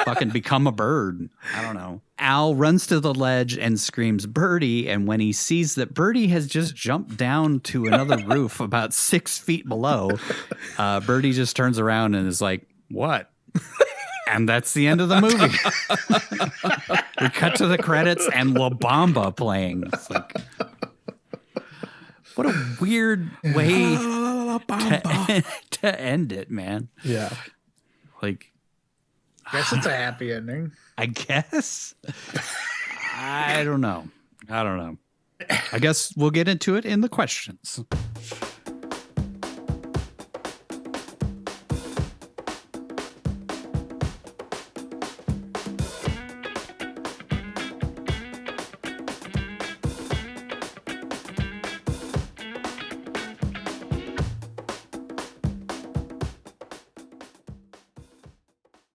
Fucking become a bird. I don't know. Al runs to the ledge and screams Birdy, and when he sees that Birdy has just jumped down to another roof about 6 feet below, Birdy just turns around and is like, what? And that's the end of the movie. We cut to the credits and La Bamba playing. It's like, what a weird way to end it, man. Yeah. Like, Guess it's a happy ending. I guess. I don't know. I guess we'll get into it in the questions.